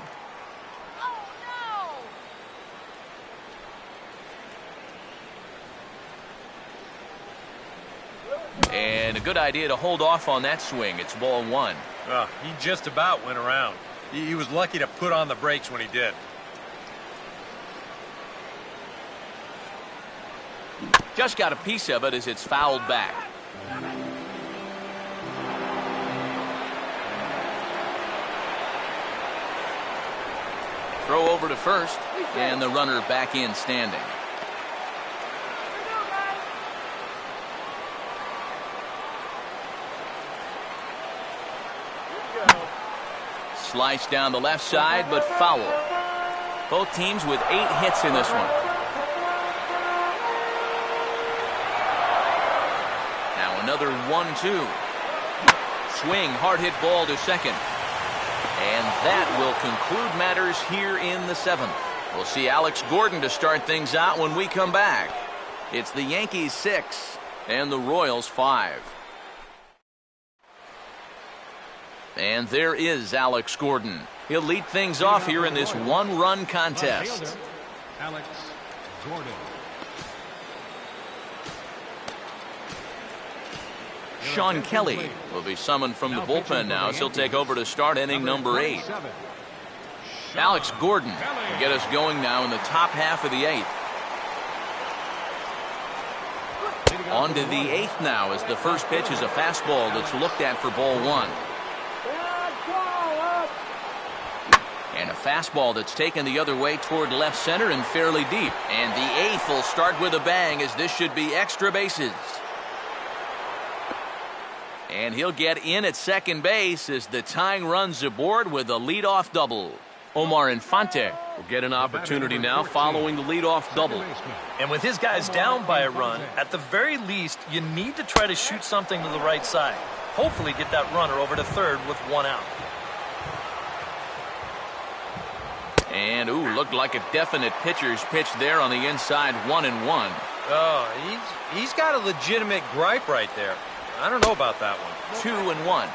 And a good idea to hold off on that swing. It's ball 1. He just about went around. He was lucky to put on the brakes when he did. Just got a piece of it as it's fouled back. Throw over to first, and the runner back in standing. Sliced down the left side, but foul. Both teams with 8 hits in this one. Now another 1-2. Swing, hard hit ball to second. And that will conclude matters here in the 7th. We'll see Alex Gordon to start things out when we come back. It's the Yankees 6 and the Royals 5. And there is Alex Gordon. He'll lead things off here in this 1-run contest. Alex Gordon. Sean Kelly will be summoned from the bullpen now as he'll take over to start inning number 8. Alex Gordon will get us going now in the top half of the 8th. On to the 8th now as the first pitch is a fastball that's looked at for ball 1. And a fastball that's taken the other way toward left center and fairly deep. And the 8th will start with a bang as this should be extra bases. And he'll get in at second base as the tying run's aboard with a leadoff double. Omar Infante will get an opportunity now following the leadoff double. And with his guys down by a run, at the very least, you need to try to shoot something to the right side. Hopefully get that runner over to third with 1 out. And, looked like a definite pitcher's pitch there on the inside, 1-1. Oh, he's got a legitimate gripe right there. I don't know about that one. 2-1.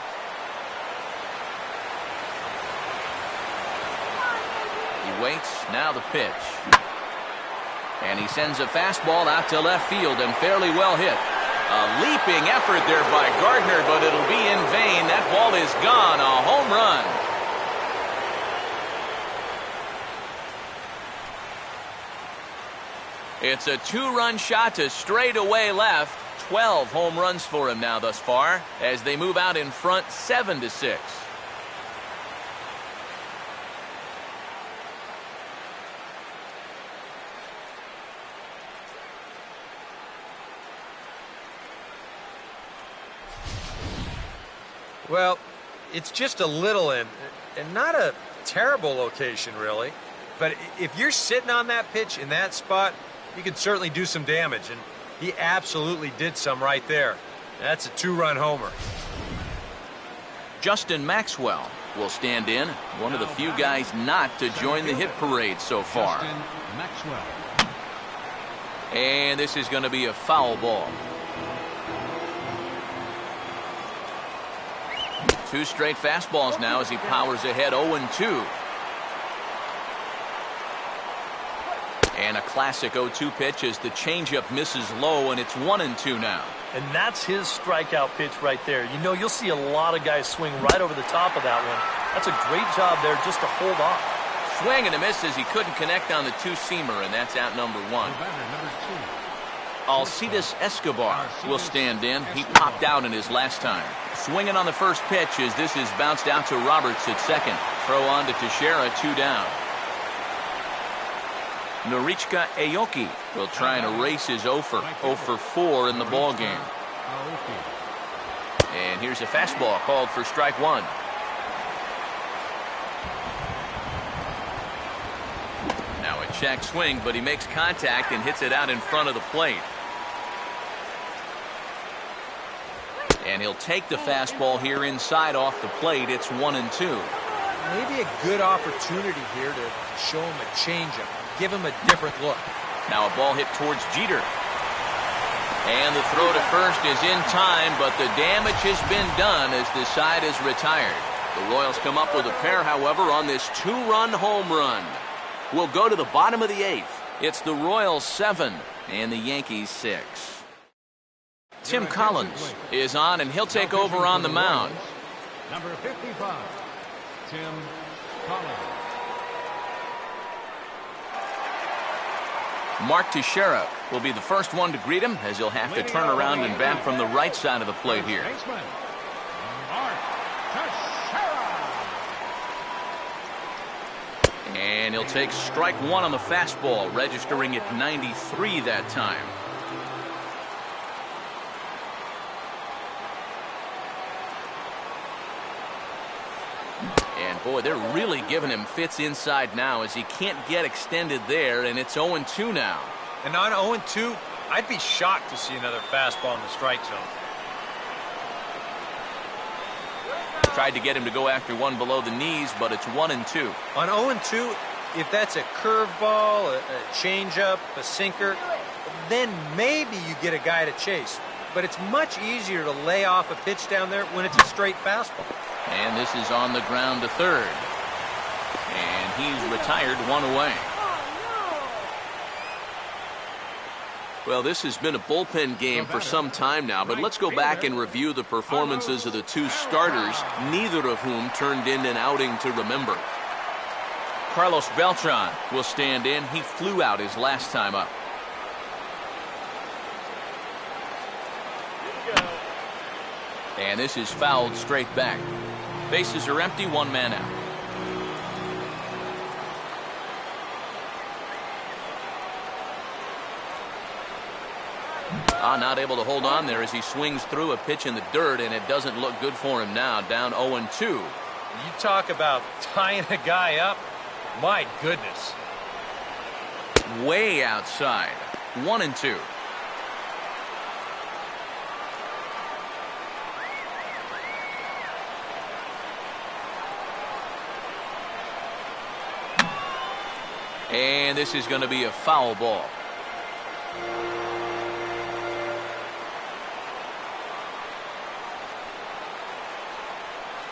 He waits, now the pitch. And he sends a fastball out to left field and fairly well hit. A leaping effort there by Gardner, but it'll be in vain. That ball is gone, a home run. It's a 2-run shot to straightaway left. 12 home runs for him now thus far as they move out in front 7-6. Well, it's just a little and not a terrible location, really. But if you're sitting on that pitch in that spot, you can certainly do some damage. And he absolutely did some right there. That's a 2-run homer. Justin Maxwell will stand in, one of the few guys not to join the hit parade so far. Justin Maxwell. And this is going to be a foul ball. 2 straight fastballs now as he powers ahead 0-2. And a classic 0-2 pitch as the changeup misses low, and it's 1-2 now. And that's his strikeout pitch right there. You know, you'll see a lot of guys swing right over the top of that one. That's a great job there just to hold off. Swing and a miss as he couldn't connect on the 2-seamer, and that's out number 1. Alcides Escobar will stand in. He popped out in his last time. Swinging on the first pitch as this is bounced out to Roberts at second. Throw on to Teixeira, 2 down. Norichka Aoki will try and erase his 0 for 4 in the ball game. And here's a fastball called for strike 1. Now a check swing, but he makes contact and hits it out in front of the plate. And he'll take the fastball here inside off the plate. It's 1-2. Maybe a good opportunity here to show him a changeup, give him a different look. Now a ball hit towards Jeter. And the throw to first is in time, but the damage has been done as the side is retired. The Royals come up with a pair, however, on this 2-run home run. We'll go to the bottom of the 8th. It's the Royals 7 and the Yankees 6. Tim Collins is on, and he'll take over on the mound. Number 55, Tim Collins. Mark Teixeira will be the first one to greet him, as he'll have to turn around and bat from the right side of the plate here. Mark Teixeira. And he'll take strike one on the fastball, registering at 93 that time. And boy, they're really giving him fits inside now, as he can't get extended there, and it's 0-2 now. And on 0-2, I'd be shocked to see another fastball in the strike zone. Tried to get him to go after one below the knees, but it's 1-2. On 0-2, if that's a curveball, a changeup, a sinker, then maybe you get a guy to chase. But it's much easier to lay off a pitch down there when it's a straight fastball. And this is on the ground to third. And he's retired, one away. Well, this has been a bullpen game for some time now, but let's go back and review the performances of the two starters, neither of whom turned in an outing to remember. Carlos Beltran will stand in. He flew out his last time up. And this is fouled straight back. Bases are empty, one man out. Not able to hold on there as he swings through a pitch in the dirt, and it doesn't look good for him now, down 0-2. You talk about tying a guy up, my goodness. Way outside, 1-2. And this is going to be a foul ball.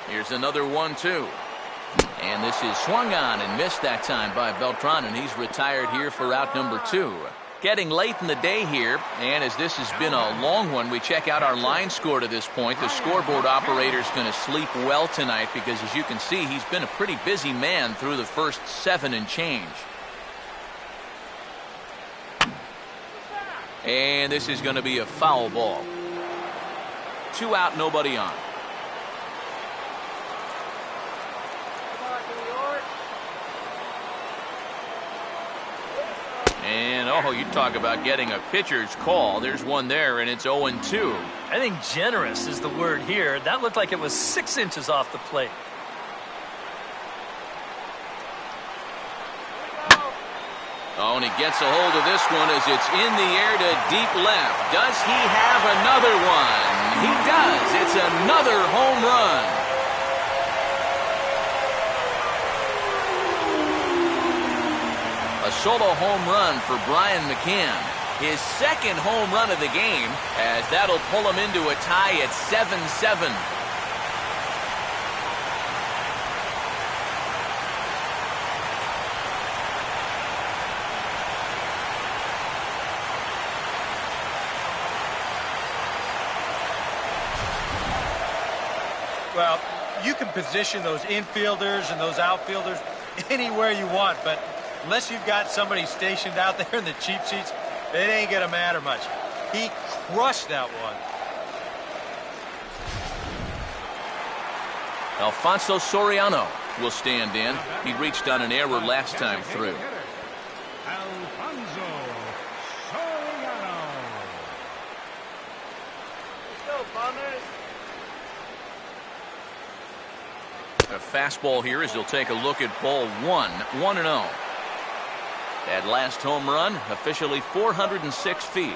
Here's another 1-2. And this is swung on and missed that time by Beltran, and he's retired here for out number 2. Getting late in the day here, and as this has been a long one, we check out our line score to this point. The scoreboard operator's going to sleep well tonight because, as you can see, he's been a pretty busy man through the first 7 and change. And this is going to be a foul ball. 2 out, nobody on. And, oh, you talk about getting a pitcher's call. There's one there, and it's 0-2. I think generous is the word here. That looked like it was 6 inches off the plate. Oh, and he gets a hold of this one as it's in the air to deep left. Does he have another one? He does. It's another home run. A solo home run for Brian McCann. His second home run of the game, as that'll pull him into a tie at 7-7. Well, you can position those infielders and those outfielders anywhere you want, but unless you've got somebody stationed out there in the cheap seats, it ain't going to matter much. He crushed that one. Alfonso Soriano will stand in. He reached on an error last time through. Alfonso Soriano. Let's go, Bombers. A fastball here as he'll take a look at ball 1, 1-0. That last home run, officially 406 feet.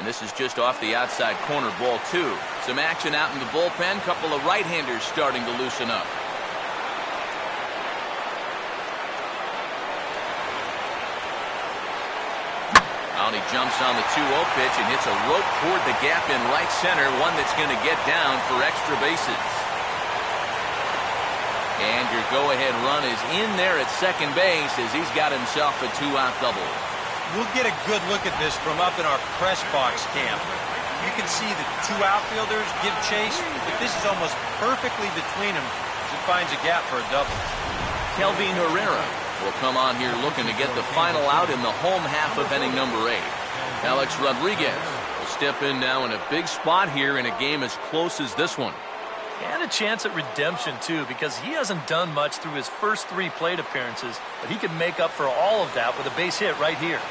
And this is just off the outside corner, ball 2. Some action out in the bullpen. Couple of right-handers starting to loosen up. He jumps on the 2-0 pitch and hits a rope toward the gap in right center, one that's going to get down for extra bases. And your go-ahead run is in there at second base as he's got himself a 2-out double. We'll get a good look at this from up in our press box camp. You can see the 2 outfielders give chase, but this is almost perfectly between them as he finds a gap for a double. Kelvin Herrera will come on here looking to get the final out in the home half of inning number 8. Alex Rodriguez will step in now in a big spot here in a game as close as this one. And a chance at redemption, too, because he hasn't done much through his first 3 plate appearances, but he can make up for all of that with a base hit right here.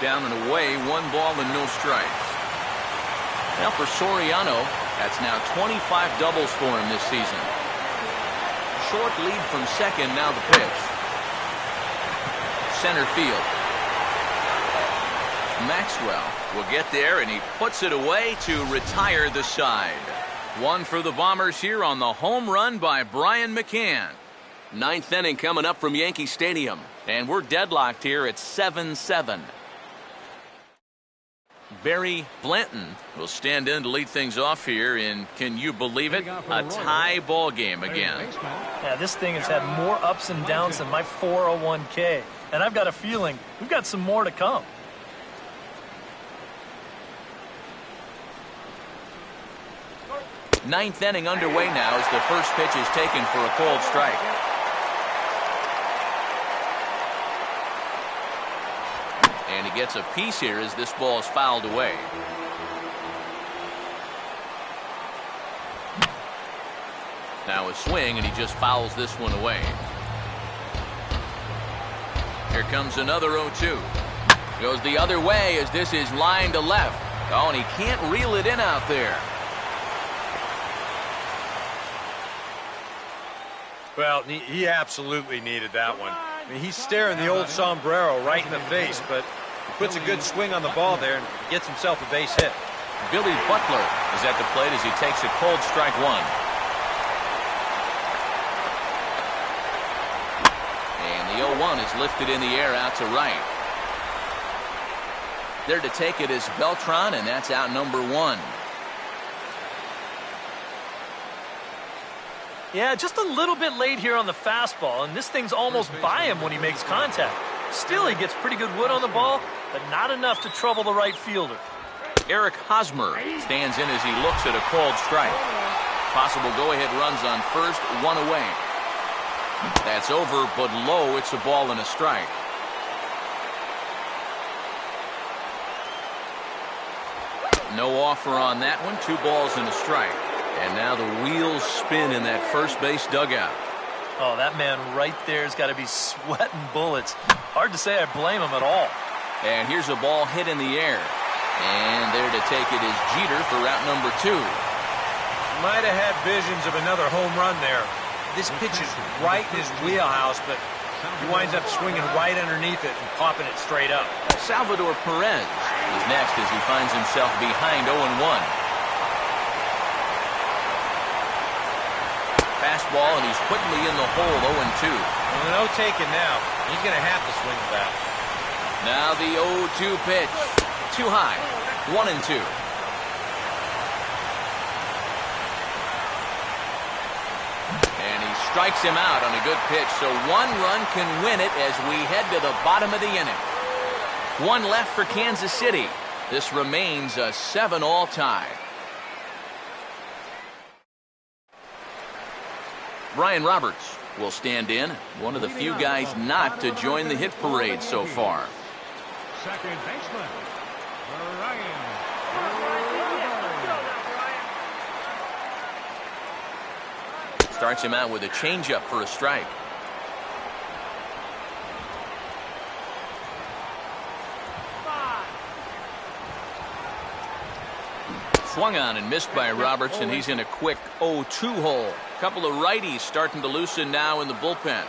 Down and away, 1 ball and no strikes. Now for Soriano, that's now 25 doubles for him this season. Short lead from second, now the pitch. Center field. Maxwell will get there, and he puts it away to retire the side. 1 for the Bombers here on the home run by Brian McCann. 9th inning coming up from Yankee Stadium, and we're deadlocked here at 7-7. Barry Blanton will stand in to lead things off here, and can you believe it? A tie ball game again. Yeah, this thing has had more ups and downs than my 401k, and I've got a feeling we've got some more to come. Ninth inning underway now as the first pitch is taken for a cold strike. And he gets a piece here as this ball is fouled away. Now a swing, and he just fouls this one away. Here comes another 0-2. Goes the other way as this is lined to left. Oh, and he can't reel it in out there. Well, he absolutely needed that one. I mean, he's staring the old sombrero right in the face, but he puts a good swing on the ball there and gets himself a base hit. Billy Butler is at the plate as he takes a cold strike 1. And the 0-1 is lifted in the air out to right. There to take it is Beltran, and that's out number 1. Yeah, just a little bit late here on the fastball, and this thing's almost by him when he makes contact. Still, he gets pretty good wood on the ball, but not enough to trouble the right fielder. Eric Hosmer stands in as he looks at a called strike. Possible go-ahead runs on first, 1 away. That's over, but low. It's a ball and a strike. No offer on that one. 2 balls and a strike. And now the wheels spin in that first base dugout. Oh, that man right there's got to be sweating bullets. Hard to say I blame him at all. And here's a ball hit in the air. And there to take it is Jeter for route number 2. Might have had visions of another home run there. This pitch is right in his wheelhouse, but he winds up swinging right underneath it and popping it straight up. Salvador Perez is next as he finds himself behind 0-1. Fastball, and he's quickly in the hole, 0-2. Well, no taking now. He's going to have to swing the bat. Now the 0-2 pitch. Too high. 1-2. And he strikes him out on a good pitch, so 1 run can win it as we head to the bottom of the inning. 1 left for Kansas City. This remains a 7-all tie. Brian Roberts will stand in, one of the few guys not to join the hit parade so far. Second baseman, Brian. Starts him out with a changeup for a strike. Swung on and missed by Roberts, and he's in a quick 0-2 hole. Couple of righties starting to loosen now in the bullpen.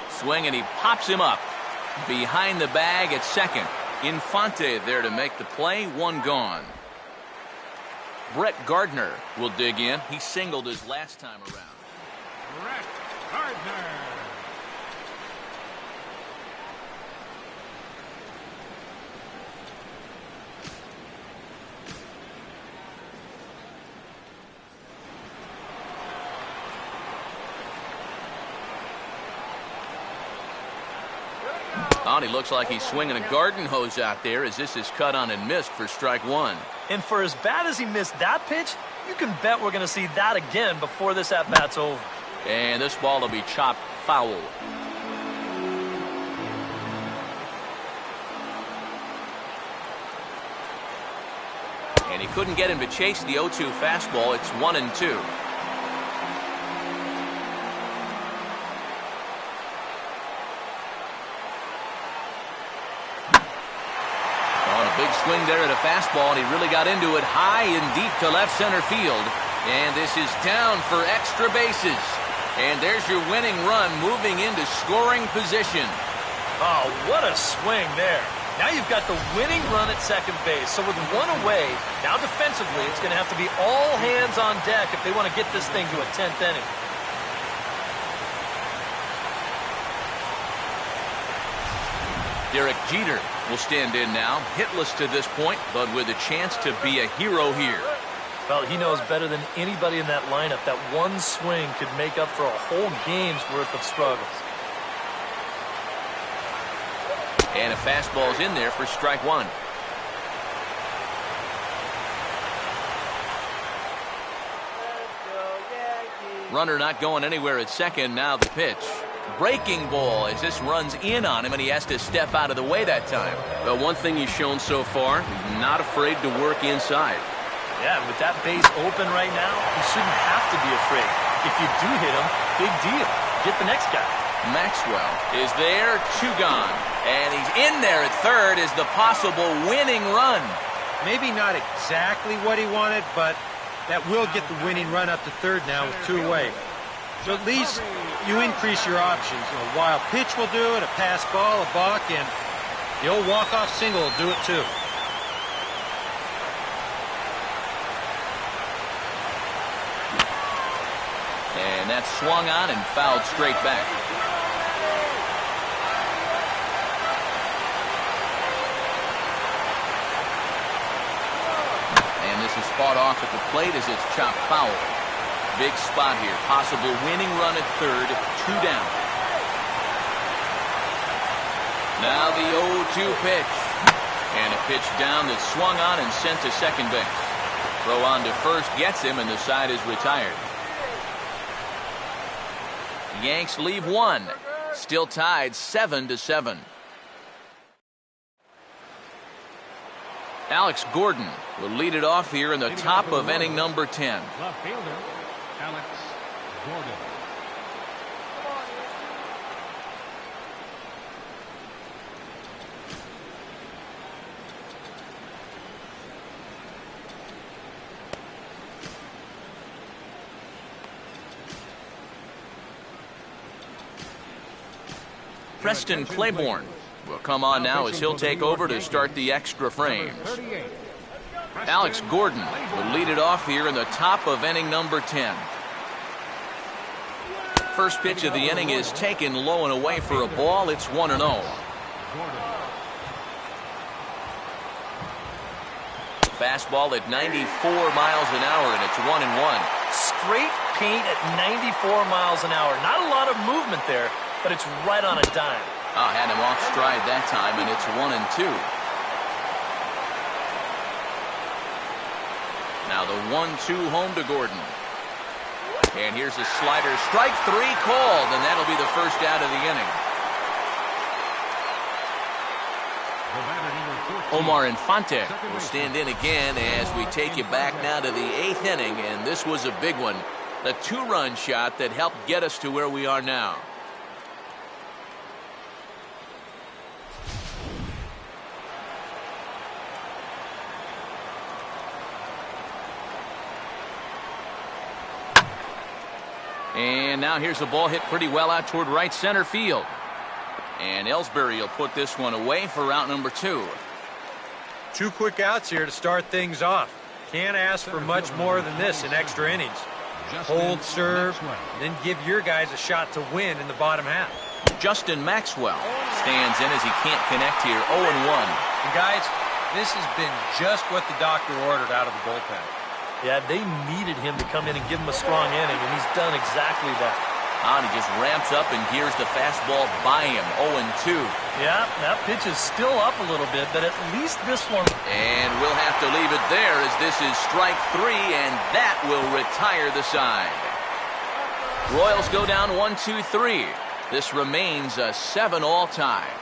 Swing, and he pops him up. Behind the bag at second. Infante there to make the play. One gone. Brett Gardner will dig in. He singled his last time around. Brett Gardner. He looks like he's swinging a garden hose out there as this is cut on and missed for strike one. And for as bad as he missed that pitch, you can bet we're going to see that again before this at-bat's over. And this ball will be chopped foul. And he couldn't get him to chase the 0-2 fastball. It's 1-2. Big swing there at a fastball, and he really got into it high and deep to left center field. And this is down for extra bases. And there's your winning run moving into scoring position. Oh, what a swing there. Now you've got the winning run at second base. So with one away, now defensively, it's going to have to be all hands on deck if they want to get this thing to a 10th inning. Derek Jeter will stand in now, hitless to this point, but with a chance to be a hero here. Well, he knows better than anybody in that lineup that one swing could make up for a whole game's worth of struggles. And a fastball's in there for strike one. Runner not going anywhere at second. Now the pitch. Breaking ball as this runs in on him, and he has to step out of the way that time. But one thing he's shown so far, he's not afraid to work inside. Yeah, with that base open right now, he shouldn't have to be afraid. If you do hit him, big deal. Get the next guy. Maxwell is there, two gone. And he's in there at third as the possible winning run. Maybe not exactly what he wanted, but that will get the winning run up to third now with two away. So at least you increase your options. A wild pitch will do it, a pass ball, a balk, and the old walk-off single will do it too. And that's swung on and fouled straight back. And this is fought off at the plate as it's chopped foul. Big spot here. Possible winning run at third. Two down. Now the 0-2 pitch. And a pitch down that's swung on and sent to second base. Throw on to first gets him, and the side is retired. Yanks leave one. Still tied 7-7. Alex Gordon will lead it off here in the top of inning number 10. Left fielder, Alex Gordon. Preston Claiborne will come on now as he'll take over to start the extra frames. Alex Gordon will lead it off here in the top of inning number 10. First pitch of the inning is taken low and away for a ball. It's 1-0. Fastball at 94 miles an hour, and it's 1-1. Straight paint at 94 miles an hour. Not a lot of movement there, but it's right on a dime. Had him off stride that time, and it's 1-2. Now the 1-2 home to Gordon. And here's a slider. Strike three called, and that'll be the first out of the inning. Omar Infante will stand in again as we take you back now to the 8th inning, and this was a big one. A two-run shot that helped get us to where we are now. And now here's the ball hit pretty well out toward right center field. And Ellsbury will put this one away for out number 2. 2 quick outs here to start things off. Can't ask for much more than this in extra innings. Hold, serve, then give your guys a shot to win in the bottom half. Justin Maxwell stands in as he can't connect here, 0-1. And guys, this has been just what the doctor ordered out of the bullpen. Yeah, they needed him to come in and give him a strong inning, and he's done exactly that. And he just ramps up and gears the fastball by him, 0-2. Yeah, that pitch is still up a little bit, but at least this one. And we'll have to leave it there as this is strike 3, and that will retire the side. Royals go down 1-2-3. This remains a 7-all tie.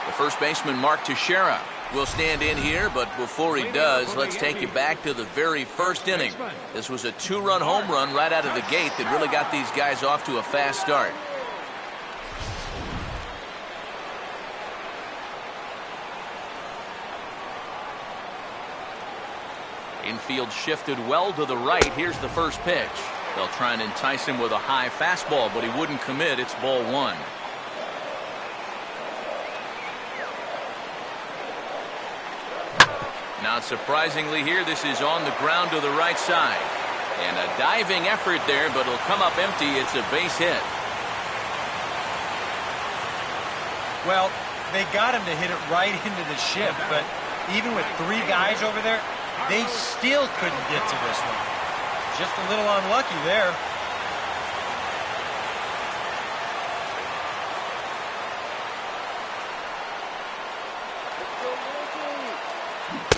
The first baseman, Mark Teixeira, will stand in here, but before he does, let's take you back to the very first inning. This was a 2-run home run right out of the gate that really got these guys off to a fast start. Infield shifted well to the right. Here's the first pitch. They'll try and entice him with a high fastball, but he wouldn't commit. It's ball 1. Not surprisingly here, this is on the ground to the right side. And a diving effort there, but it'll come up empty. It's a base hit. Well, they got him to hit it right into the shift, but even with 3 guys over there, they still couldn't get to this one. Just a little unlucky there.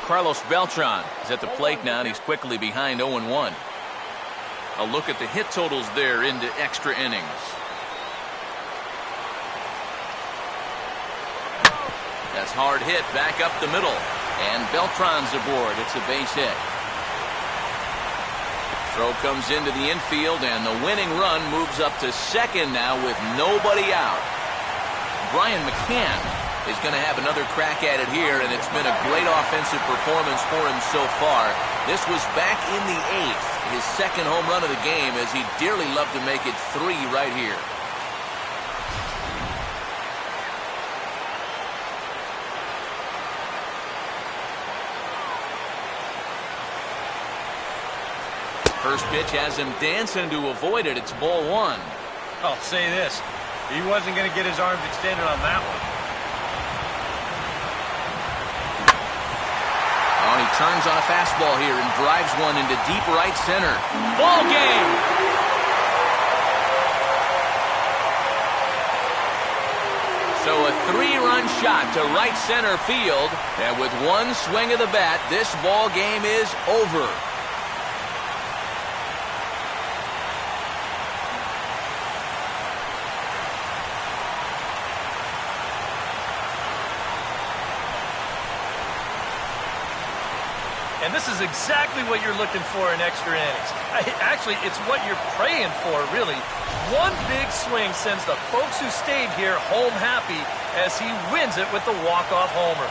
Carlos Beltran is at the plate now, and he's quickly behind 0-1. A look at the hit totals there into extra innings. That's hard hit back up the middle. And Beltran's aboard. It's a base hit. Throw comes into the infield, and the winning run moves up to second now with nobody out. Brian McCann is going to have another crack at it here, and it's been a great offensive performance for him so far. This was back in the 8th, his second home run of the game, as he'd dearly love to make it 3 right here. First pitch has him dancing to avoid it. It's ball 1. I'll say this. He wasn't going to get his arms extended on that one. Oh, he turns on a fastball here and drives one into deep right center. Ball game! So a 3-run shot to right center field, and with one swing of the bat, this ball game is over. And this is exactly what you're looking for in extra innings. Actually, it's what you're praying for, really. One big swing sends the folks who stayed here home happy as he wins it with the walk-off homer.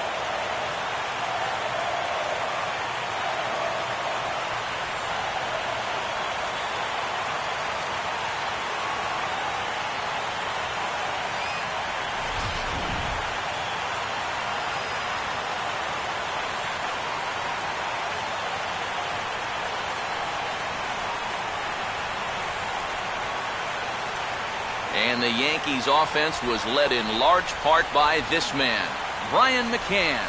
And the Yankees offense was led in large part by this man, Brian McCann.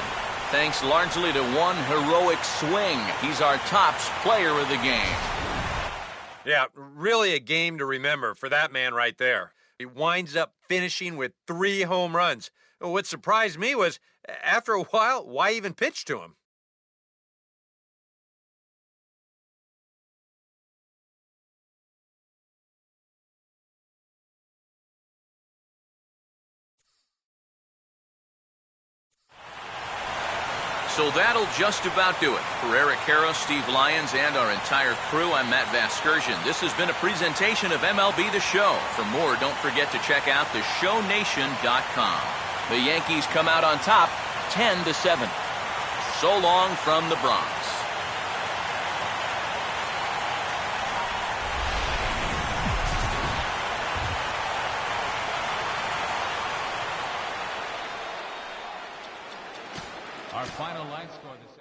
Thanks largely to one heroic swing. He's our tops player of the game. Yeah, really a game to remember for that man right there. He winds up finishing with 3 home runs. What surprised me was, after a while, why even pitch to him? So that'll just about do it. For Eric Harrow, Steve Lyons, and our entire crew, I'm Matt Vasgersian. This has been a presentation of MLB The Show. For more, don't forget to check out theshownation.com. The Yankees come out on top 10-7. So long from the Bronx. Our final line score this